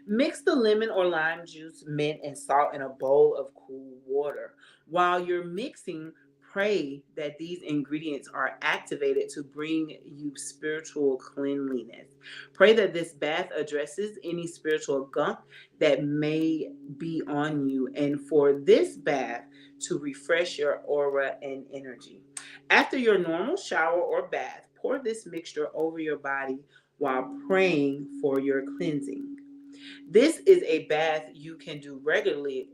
Mix the lemon or lime juice, mint, and salt in a bowl of cool water. While you're mixing, pray that these ingredients are activated to bring you spiritual cleanliness. Pray that this bath addresses any spiritual gunk that may be on you, and for this bath to refresh your aura and energy. After your normal shower or bath, pour this mixture over your body while praying for your cleansing. This is a bath you can do regularly,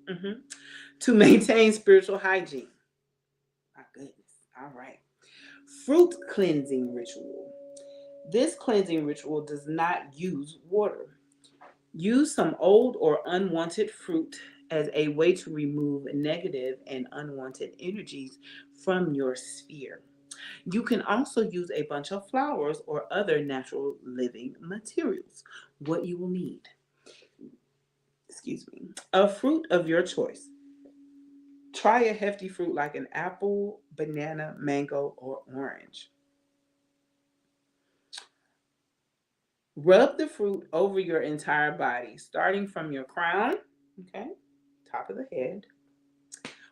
mhm, to maintain spiritual hygiene. My goodness. All right. Fruit cleansing ritual. This cleansing ritual does not use water. Use some old or unwanted fruit as a way to remove negative and unwanted energies from your sphere. You can also use a bunch of flowers or other natural living materials. What you will need, excuse me, a fruit of your choice. Try a hefty fruit like an apple, banana, mango, or orange. Rub the fruit over your entire body, starting from your crown, okay, top of the head,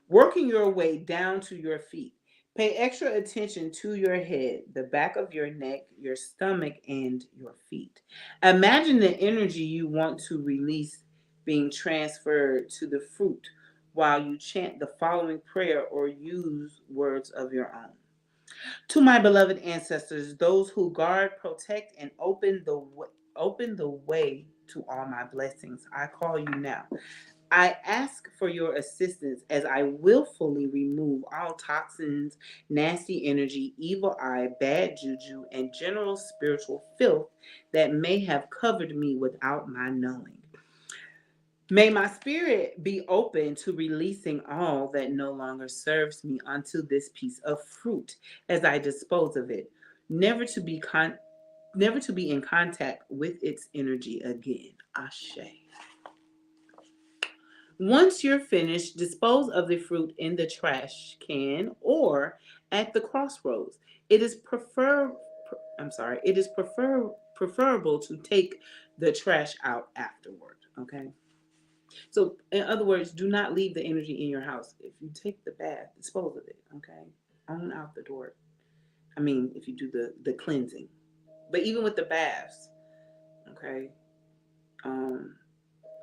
working your way down to your feet. Pay extra attention to your head, the back of your neck, your stomach, and your feet. Imagine the energy you want to release being transferred to the fruit while you chant the following prayer or use words of your own. To my beloved ancestors, those who guard, protect, and open the way to all my blessings, I call you now. I ask for your assistance as I willfully remove all toxins, nasty energy, evil eye, bad juju, and general spiritual filth that may have covered me without my knowing. May my spirit be open to releasing all that no longer serves me onto this piece of fruit as I dispose of it, never to be never to be in contact with its energy again. Ashe. Once you're finished, dispose of the fruit in the trash can or at the crossroads. It is preferable to take the trash out afterward, okay? So, in other words, do not leave the energy in your house. If you take the bath, dispose of it, okay? On out the door. I mean, if you do the cleansing. But even with the baths, okay?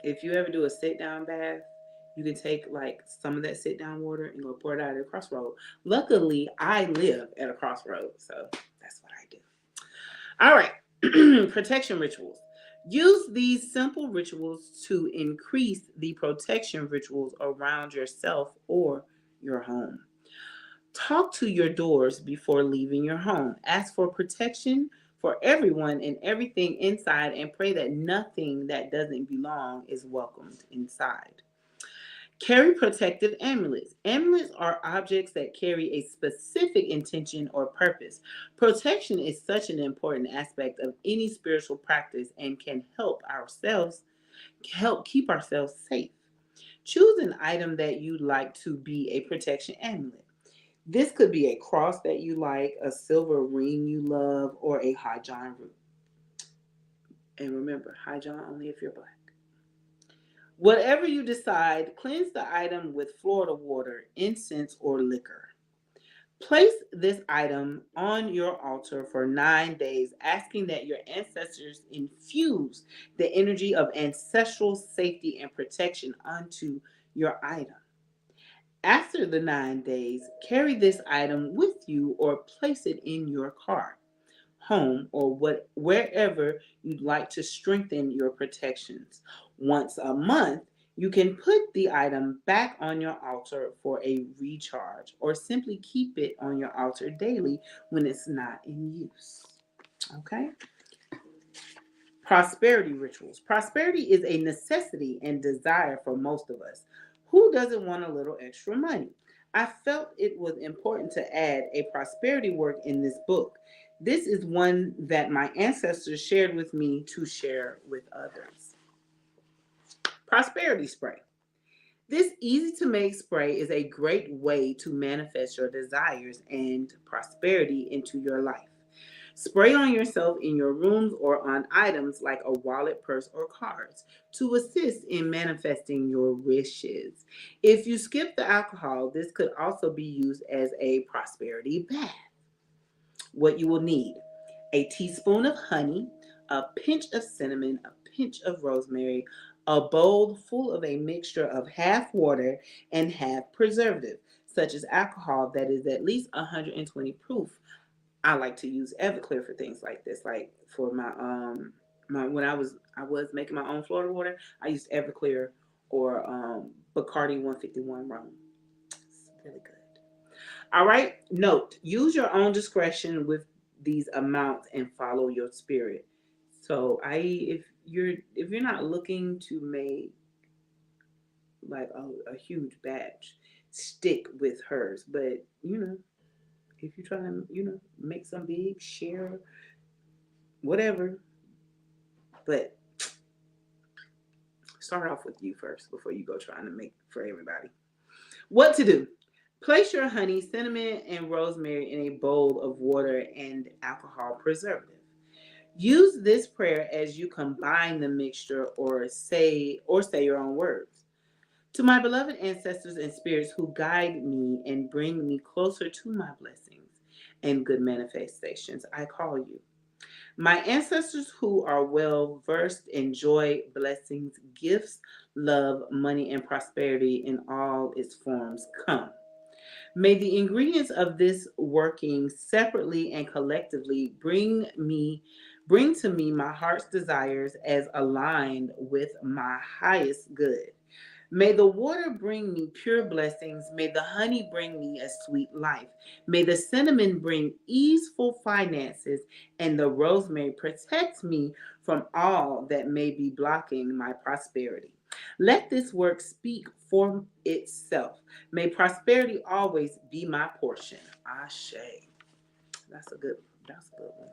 If you ever do a sit down bath, you can take like some of that sit down water and go pour it out at a crossroad. Luckily, I live at a crossroad, so that's what I do. All right, protection rituals. Use these simple rituals to increase the protection rituals around yourself or your home. Talk to your doors before leaving your home. Ask for protection for everyone and everything inside and pray that nothing that doesn't belong is welcomed inside. Carry protective amulets. Amulets are objects that carry a specific intention or purpose. Protection is such an important aspect of any spiritual practice and can help keep ourselves safe. Choose an item that you'd like to be a protection amulet. This could be a cross that you like, a silver ring you love, or a high John root. And remember, high John only if you're black. Whatever you decide, cleanse the item with Florida water, incense, or liquor. Place this item on your altar for 9 days, asking that your ancestors infuse the energy of ancestral safety and protection onto your item. After the 9 days, carry this item with you or place it in your car, home, or wherever you'd like to strengthen your protections. Once a month, you can put the item back on your altar for a recharge, or simply keep it on your altar daily when it's not in use. Okay? Prosperity rituals. Prosperity is a necessity and desire for most of us. Who doesn't want a little extra money? I felt it was important to add a prosperity work in this book. This is one that my ancestors shared with me to share with others. Prosperity spray. This easy to make spray is a great way to manifest your desires and prosperity into your life. Spray on yourself in your rooms or on items like a wallet, purse, or cards to assist in manifesting your wishes. If you skip the alcohol, this could also be used as a prosperity bath. What you will need: a teaspoon of honey, a pinch of cinnamon, a pinch of rosemary, a bowl full of a mixture of half water and half preservative, such as alcohol that is at least 120 proof. I like to use Everclear for things like this. Like for my when I was making my own Florida water, I used Everclear or Bacardi 151 rum. It's really good. All right. Note: use your own discretion with these amounts and follow your spirit. So if you're not looking to make like a huge batch, stick with hers. But if you're trying to, make some big, share, whatever. But start off with you first before you go trying to make for everybody. What to do? Place your honey, cinnamon, and rosemary in a bowl of water and alcohol preservative. Use this prayer as you combine the mixture or say your own words. To my beloved ancestors and spirits who guide me and bring me closer to my blessings and good manifestations, I call you. My ancestors who are well versed in joy, blessings, gifts, love, money, and prosperity in all its forms, come. May the ingredients of this working separately and collectively bring to me my heart's desires as aligned with my highest good. May the water bring me pure blessings. May the honey bring me a sweet life. May the cinnamon bring easeful finances, and the rosemary protect me from all that may be blocking my prosperity. Let this work speak for itself. May prosperity always be my portion. Ashe. That's a good one.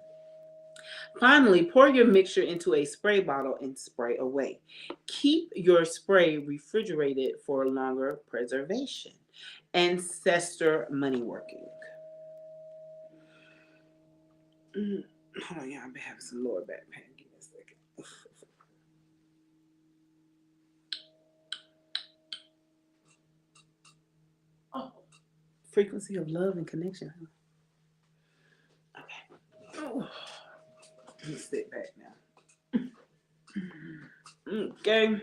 Finally, pour your mixture into a spray bottle and spray away. Keep your spray refrigerated for longer preservation. Ancestor money working. Hold on, y'all. I've been having some lower back pain. Give me a second. Oh, frequency of love and connection. Okay. Oh. Let me sit back now. Okay.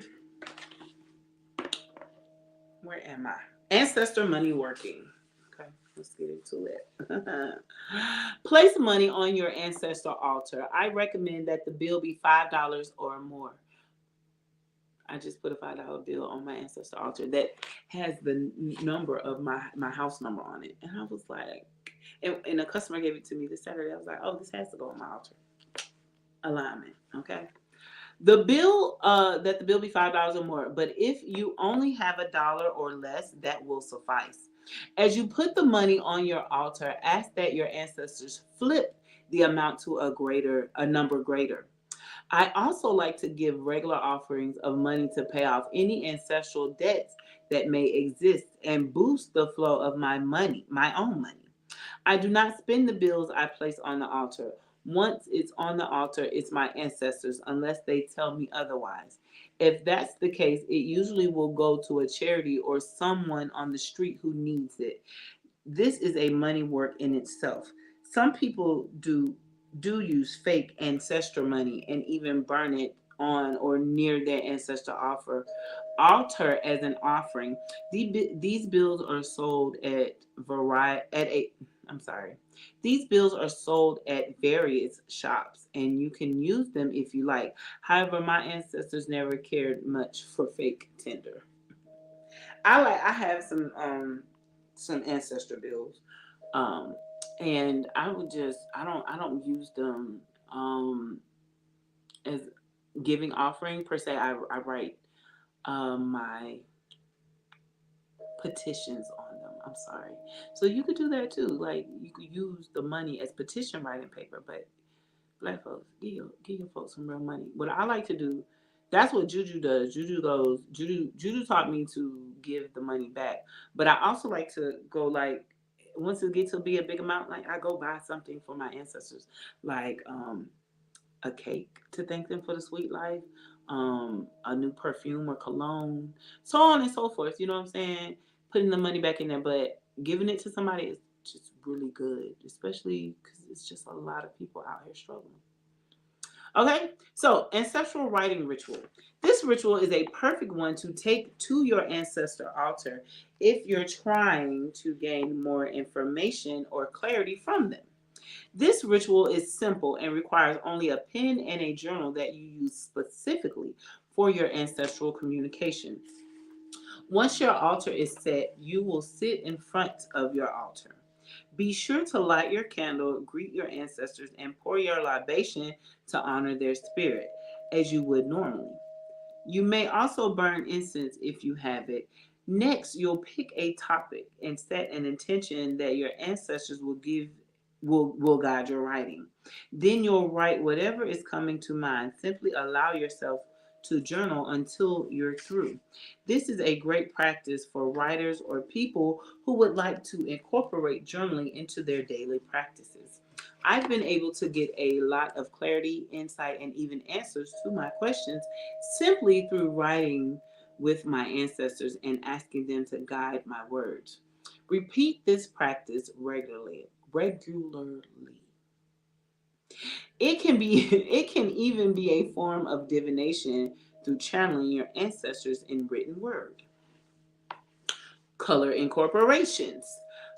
Where am I? Ancestor money working. Okay, let's get into it. Place money on your ancestor altar. I recommend that the bill be $5 or more. I just put a $5 bill on my ancestor altar that has the number of my house number on it. And I was like, and a customer gave it to me this Saturday. I was like, oh, this has to go on my altar. Alignment, okay? The bill, that the bill be $5 or more, but if you only have $1 or less, that will suffice. As you put the money on your altar, ask that your ancestors flip the amount to a number greater. I also like to give regular offerings of money to pay off any ancestral debts that may exist and boost the flow of my money, my own money. I do not spend the bills I place on the altar. Once it's on the altar, it's my ancestors, unless they tell me otherwise. If that's the case, it usually will go to a charity or someone on the street who needs it. This is a money work in itself. Some people do use fake ancestral money and even burn it on or near their ancestor altar as an offering. These bills are sold at I'm sorry. These bills are sold at various shops, and you can use them if you like. However, my ancestors never cared much for fake tinder. I have some ancestor bills, um, and I don't use them as giving offering per se. I write my petitions on them. I'm sorry. So you could do that too. Like you could use the money as petition writing paper, but black folks, give your folks some real money. What I like to do, that's what Juju does. Juju taught me to give the money back. But I also like to go like once it gets to be a big amount, like I go buy something for my ancestors, like a cake to thank them for the sweet life, a new perfume or cologne, so on and so forth. You know what I'm saying? Putting the money back in there, but giving it to somebody is just really good, especially because it's just a lot of people out here struggling. Okay, so ancestral writing ritual. This ritual is a perfect one to take to your ancestor altar if you're trying to gain more information or clarity from them. This ritual is simple and requires only a pen and a journal that you use specifically for your ancestral communication. Once your altar is set, you will sit in front of your altar. Be sure to light your candle, greet your ancestors, and pour your libation to honor their spirit, as you would normally. You may also burn incense if you have it. Next, you'll pick a topic and set an intention that your ancestors will guide your writing. Then you'll write whatever is coming to mind. Simply allow yourself to journal until you're through. This is a great practice for writers or people who would like to incorporate journaling into their daily practices. I've been able to get a lot of clarity, insight, and even answers to my questions simply through writing with my ancestors and asking them to guide my words. Repeat this practice regularly. It can even be a form of divination through channeling your ancestors in written word. Color incorporations.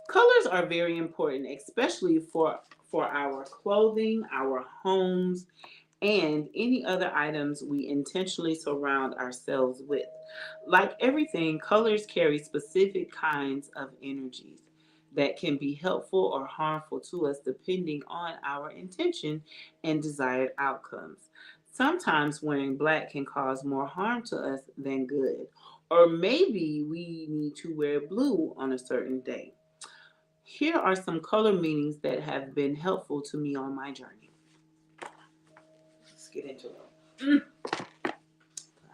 Colors are very important, especially for our clothing, our homes, and any other items we intentionally surround ourselves with. Like everything, colors carry specific kinds of energies that can be helpful or harmful to us depending on our intention and desired outcomes. Sometimes wearing black can cause more harm to us than good, or maybe we need to wear blue on a certain day. Here are some color meanings that have been helpful to me on my journey. Let's get into it. I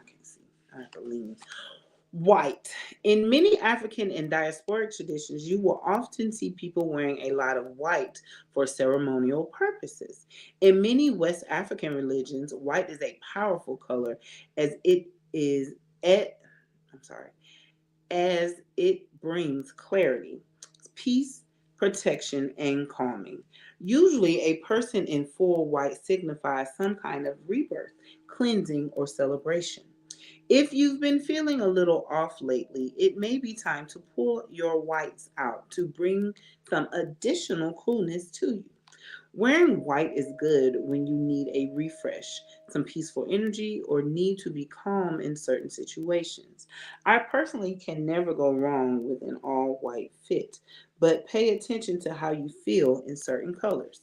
can't see. I have to lean. White. In many African and diasporic traditions, you will often see people wearing a lot of white for ceremonial purposes. In many West African religions, white is a powerful color as it is at I'm sorry, as it brings clarity, peace, protection, and calming. Usually, a person in full white signifies some kind of rebirth, cleansing, or celebration. If you've been feeling a little off lately, it may be time to pull your whites out to bring some additional coolness to you. Wearing white is good when you need a refresh, some peaceful energy, or need to be calm in certain situations. I personally can never go wrong with an all white fit, but pay attention to how you feel in certain colors.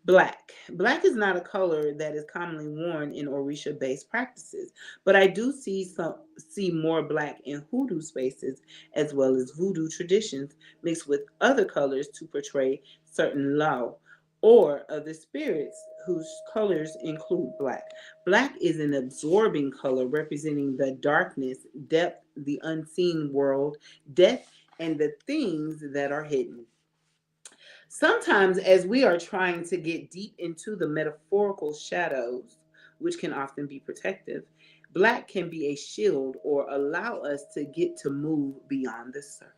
Black. Black is not a color that is commonly worn in Orisha-based practices, but I do see more black in hoodoo spaces as well as voodoo traditions mixed with other colors to portray certain law or other spirits whose colors include black. Black is an absorbing color representing the darkness, depth, the unseen world, death, and the things that are hidden. Sometimes, as we are trying to get deep into the metaphorical shadows, which can often be protective, black can be a shield or allow us to get to move beyond the surface.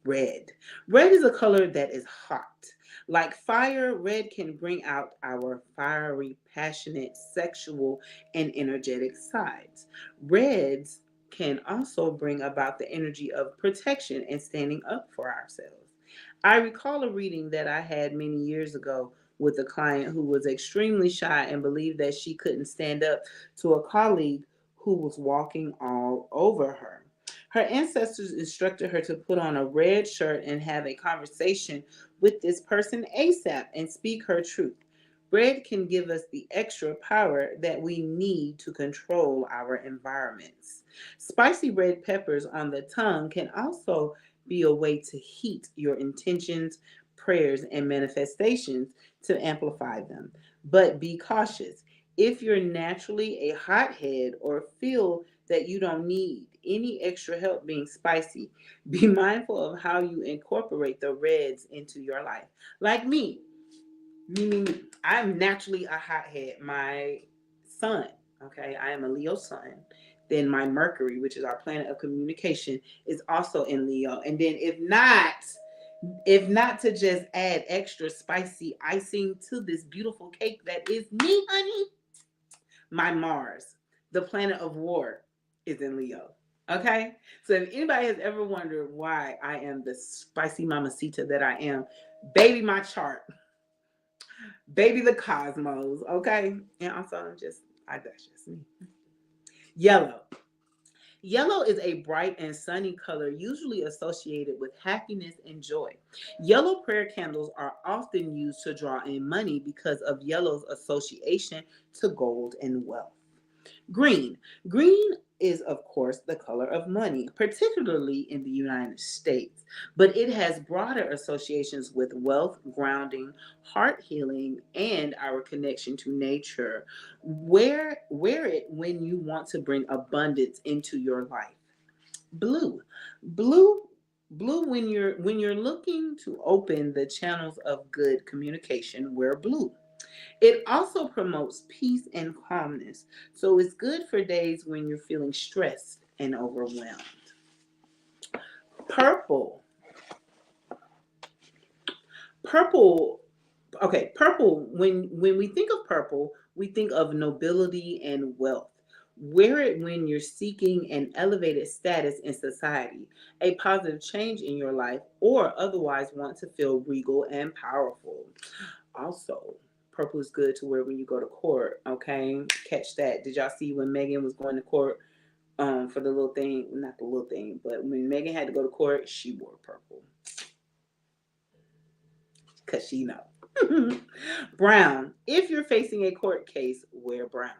Red. Red is a color that is hot, Like fire, red can bring out our fiery, passionate, sexual, and energetic sides. Reds can also bring about the energy of protection and standing up for ourselves. I recall a reading that I had many years ago with a client who was extremely shy and believed that she couldn't stand up to a colleague who was walking all over her. Her ancestors instructed her to put on a red shirt and have a conversation with this person ASAP and speak her truth. Red can give us the extra power that we need to control our environments. Spicy red peppers on the tongue can also be a way to heat your intentions, prayers, and manifestations to amplify them. But be cautious. If you're naturally a hothead or feel that you don't need any extra help being spicy, be mindful of how you incorporate the reds into your life. Like me, meaning I'm naturally a hothead. My sun, okay, I am a Leo sun. Then my Mercury, which is our planet of communication, is also in Leo. And then if not to just add extra spicy icing to this beautiful cake that is me, honey, my Mars, the planet of war, is in Leo. Okay? So if anybody has ever wondered why I am the spicy mamacita that I am, baby, my chart, baby, the cosmos. Okay? And also, that's just me. Yellow. Yellow is a bright and sunny color usually associated with happiness and joy. Yellow prayer candles are often used to draw in money because of yellow's association to gold and wealth. Green. Green is, of course, the color of money, particularly in the United States, but it has broader associations with wealth, grounding, heart healing, and our connection to nature. Wear it when you want to bring abundance into your life. Blue. Blue Blue, when you're looking to open the channels of good communication, wear blue. It also promotes peace and calmness. So it's good for days when you're feeling stressed and overwhelmed. Purple. Purple. Okay, purple. When we think of purple, we think of nobility and wealth. Wear it when you're seeking an elevated status in society, a positive change in your life, or otherwise want to feel regal and powerful. Also, purple is good to wear when you go to court. Okay, catch that. Did y'all see when Megan was going to court for the little thing? Not the little thing, but when Megan had to go to court, she wore purple because she know. Brown. If you're facing a court case, wear brown.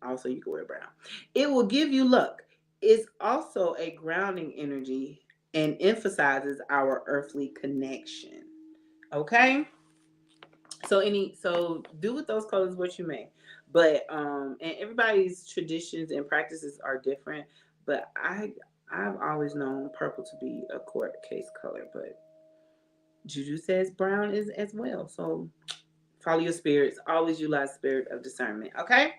Also, you can wear brown. It will give you luck. It's also a grounding energy and emphasizes our earthly connection. Okay? So do with those colors what you may. But and everybody's traditions and practices are different, but I've always known purple to be a court case color, but Juju says brown is as well. So follow your spirits. Always utilize spirit of discernment. Okay?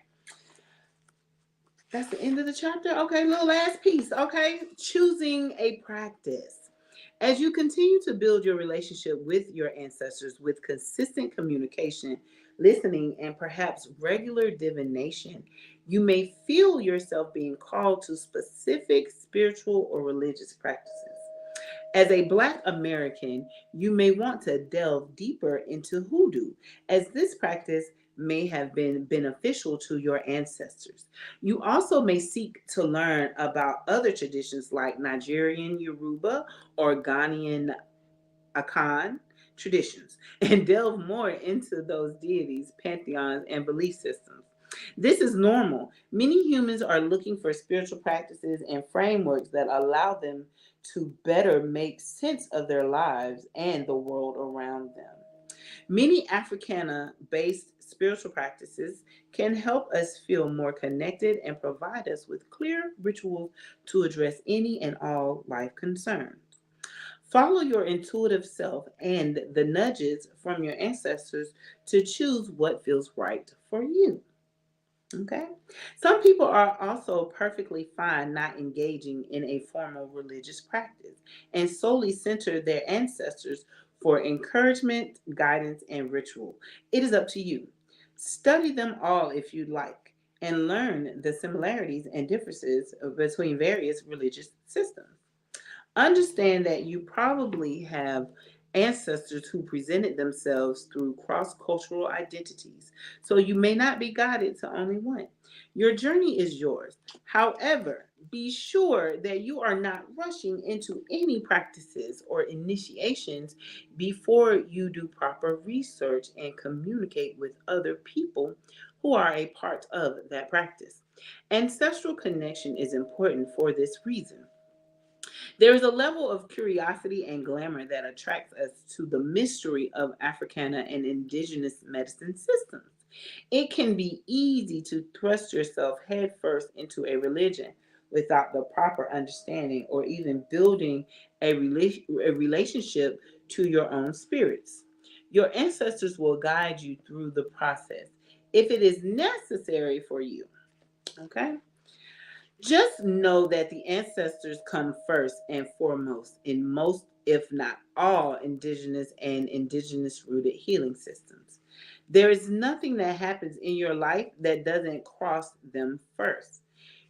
That's the end of the chapter. Okay, little last piece. Okay, choosing a practice. As you continue to build your relationship with your ancestors with consistent communication, listening, and perhaps regular divination, you may feel yourself being called to specific spiritual or religious practices. As a Black American, you may want to delve deeper into hoodoo, as this practice may have been beneficial to your ancestors. You also may seek to learn about other traditions like Nigerian Yoruba or Ghanaian Akan traditions and delve more into those deities, pantheons, and belief systems. This is normal. Many humans are looking for spiritual practices and frameworks that allow them to better make sense of their lives and the world around them. Many Africana based spiritual practices can help us feel more connected and provide us with clear rituals to address any and all life concerns. Follow your intuitive self and the nudges from your ancestors to choose what feels right for you. Okay. Some people are also perfectly fine not engaging in a formal religious practice and solely center their ancestors for encouragement, guidance, and ritual. It is up to you. Study them all if you'd like and learn the similarities and differences between various religious systems. Understand that you probably have ancestors who presented themselves through cross cultural identities, so you may not be guided to only one. Your journey is yours. However, be sure that you are not rushing into any practices or initiations before you do proper research and communicate with other people who are a part of that practice. Ancestral connection is important for this reason. There is a level of curiosity and glamour that attracts us to the mystery of Africana and indigenous medicine systems. It can be easy to thrust yourself headfirst into a religion without the proper understanding or even building a relationship to your own spirits. Your ancestors will guide you through the process if it is necessary for you. Okay? Just know that the ancestors come first and foremost in most, if not all, indigenous and indigenous rooted healing systems. There is nothing that happens in your life that doesn't cross them first.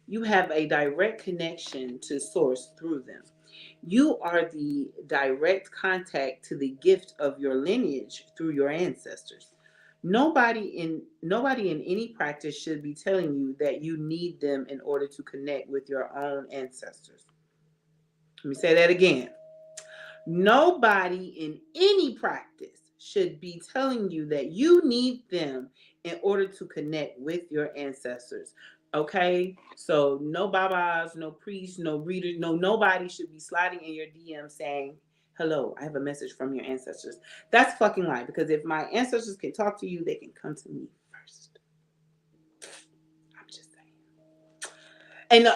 You have a direct connection to source through them. You are the direct contact to the gift of your lineage through your ancestors. Nobody in any practice should be telling you that you need them in order to connect with your own ancestors. Let me say that again. Nobody in any practice should be telling you that you need them in order to connect with your ancestors. Okay? So no babas, no priests, no readers, nobody should be sliding in your DM saying, "Hello, I have a message from your ancestors." That's fucking lie, because if my ancestors can talk to you, they can come to me first. I'm just saying. And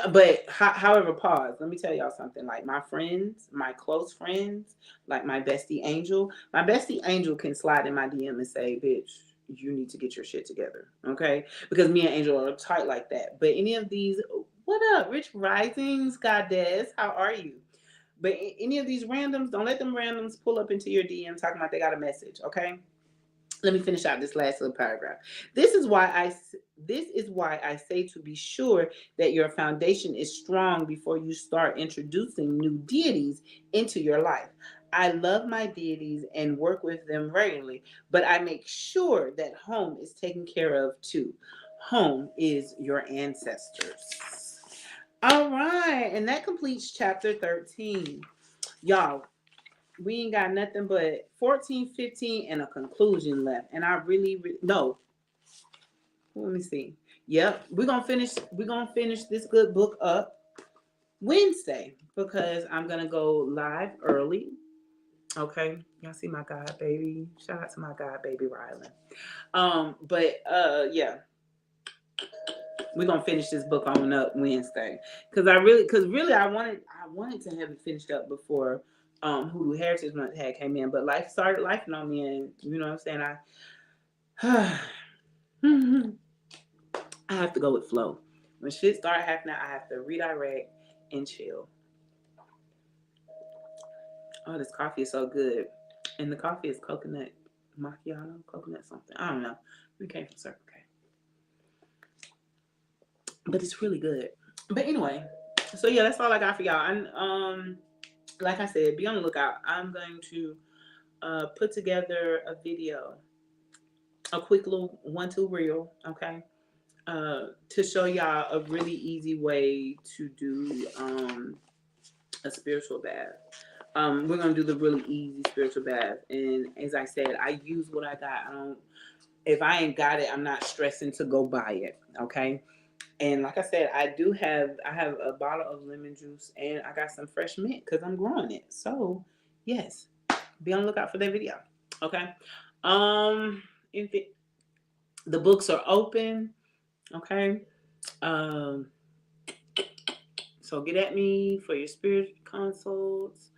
however, pause. Let me tell y'all something. Like my friends, my close friends, like my bestie Angel can slide in my DM and say, "Bitch, you need to get your shit together." Okay? Because me and Angel are tight like that. But any of these, what up, Rich Risings, Goddess? How are you? But any of these randoms, don't let them randoms pull up into your DM talking about they got a message, okay? Let me finish out this last little paragraph. This is why I say to be sure that your foundation is strong before you start introducing new deities into your life. I love my deities and work with them regularly, but I make sure that home is taken care of too. Home is your ancestors. All right, and that completes chapter 13. Y'all, we ain't got nothing but 14, 15, and a conclusion left. And I really no. Let me see. Yep, we're gonna finish this good book up Wednesday because I'm gonna go live early. Okay, y'all see my god baby. Shout out to my god baby Rylan. Yeah, we're gonna finish this book on up Wednesday because really I wanted to have it finished up before Hoodoo Heritage Month had came in, but life started lifing on me, and you know what I'm saying, I have to go with flow. When shit start happening, I have to redirect and chill. Oh, this coffee is so good, and the coffee is coconut macchiato, coconut something, I don't know. We came from Circle K, but it's really good. But anyway, so yeah, that's all I got for y'all. And like I said, be on the lookout. I'm going to put together a video, a quick little 1-2 reel, okay, to show y'all a really easy way to do a spiritual bath. We're gonna do the really easy spiritual bath, and as I said, I use what I got. If I ain't got it, I'm not stressing to go buy it, okay? And like I said, I have a bottle of lemon juice, and I got some fresh mint because I'm growing it. So yes, be on the lookout for that video. Okay. If the books are open, okay. So get at me for your spirit consults,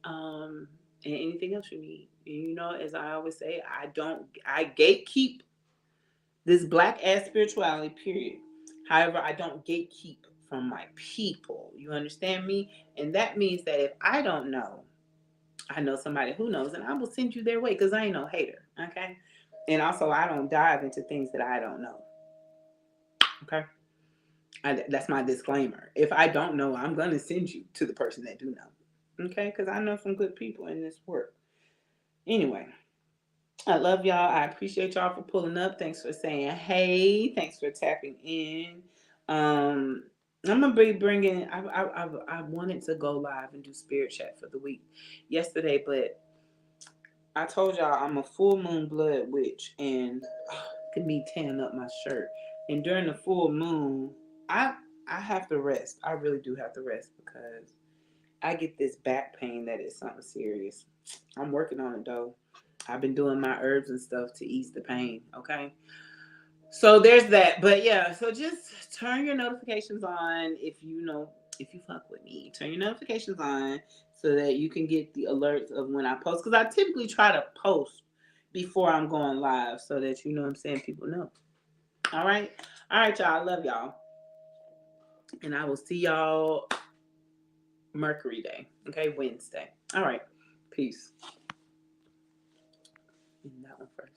and anything else you need. And you know, as I always say, I gatekeep this black ass spirituality, period. However, I don't gatekeep from my people. You understand me? And that means that if I don't know, I know somebody who knows, and I will send you their way because I ain't no hater. Okay. And also, I don't dive into things that I don't know. Okay. That's my disclaimer. If I don't know, I'm going to send you to the person that do know. Okay. Because I know some good people in this work. Anyway, I love y'all. I appreciate y'all for pulling up. Thanks for saying hey. Thanks for tapping in. I'm gonna be bringing. I wanted to go live and do spirit chat for the week yesterday, but I told y'all I'm a full moon blood witch, and look at me tanning up my shirt. And during the full moon, I have to rest. I really do have to rest because I get this back pain that is something serious. I'm working on it though. I've been doing my herbs and stuff to ease the pain. Okay. So there's that. But yeah, so just turn your notifications on if you fuck with me. Turn your notifications on so that you can get the alerts of when I post. Because I typically try to post before I'm going live so that what I'm saying, people know. All right. All right, y'all. I love y'all. And I will see y'all Mercury Day. Okay, Wednesday. All right. Peace. That one first.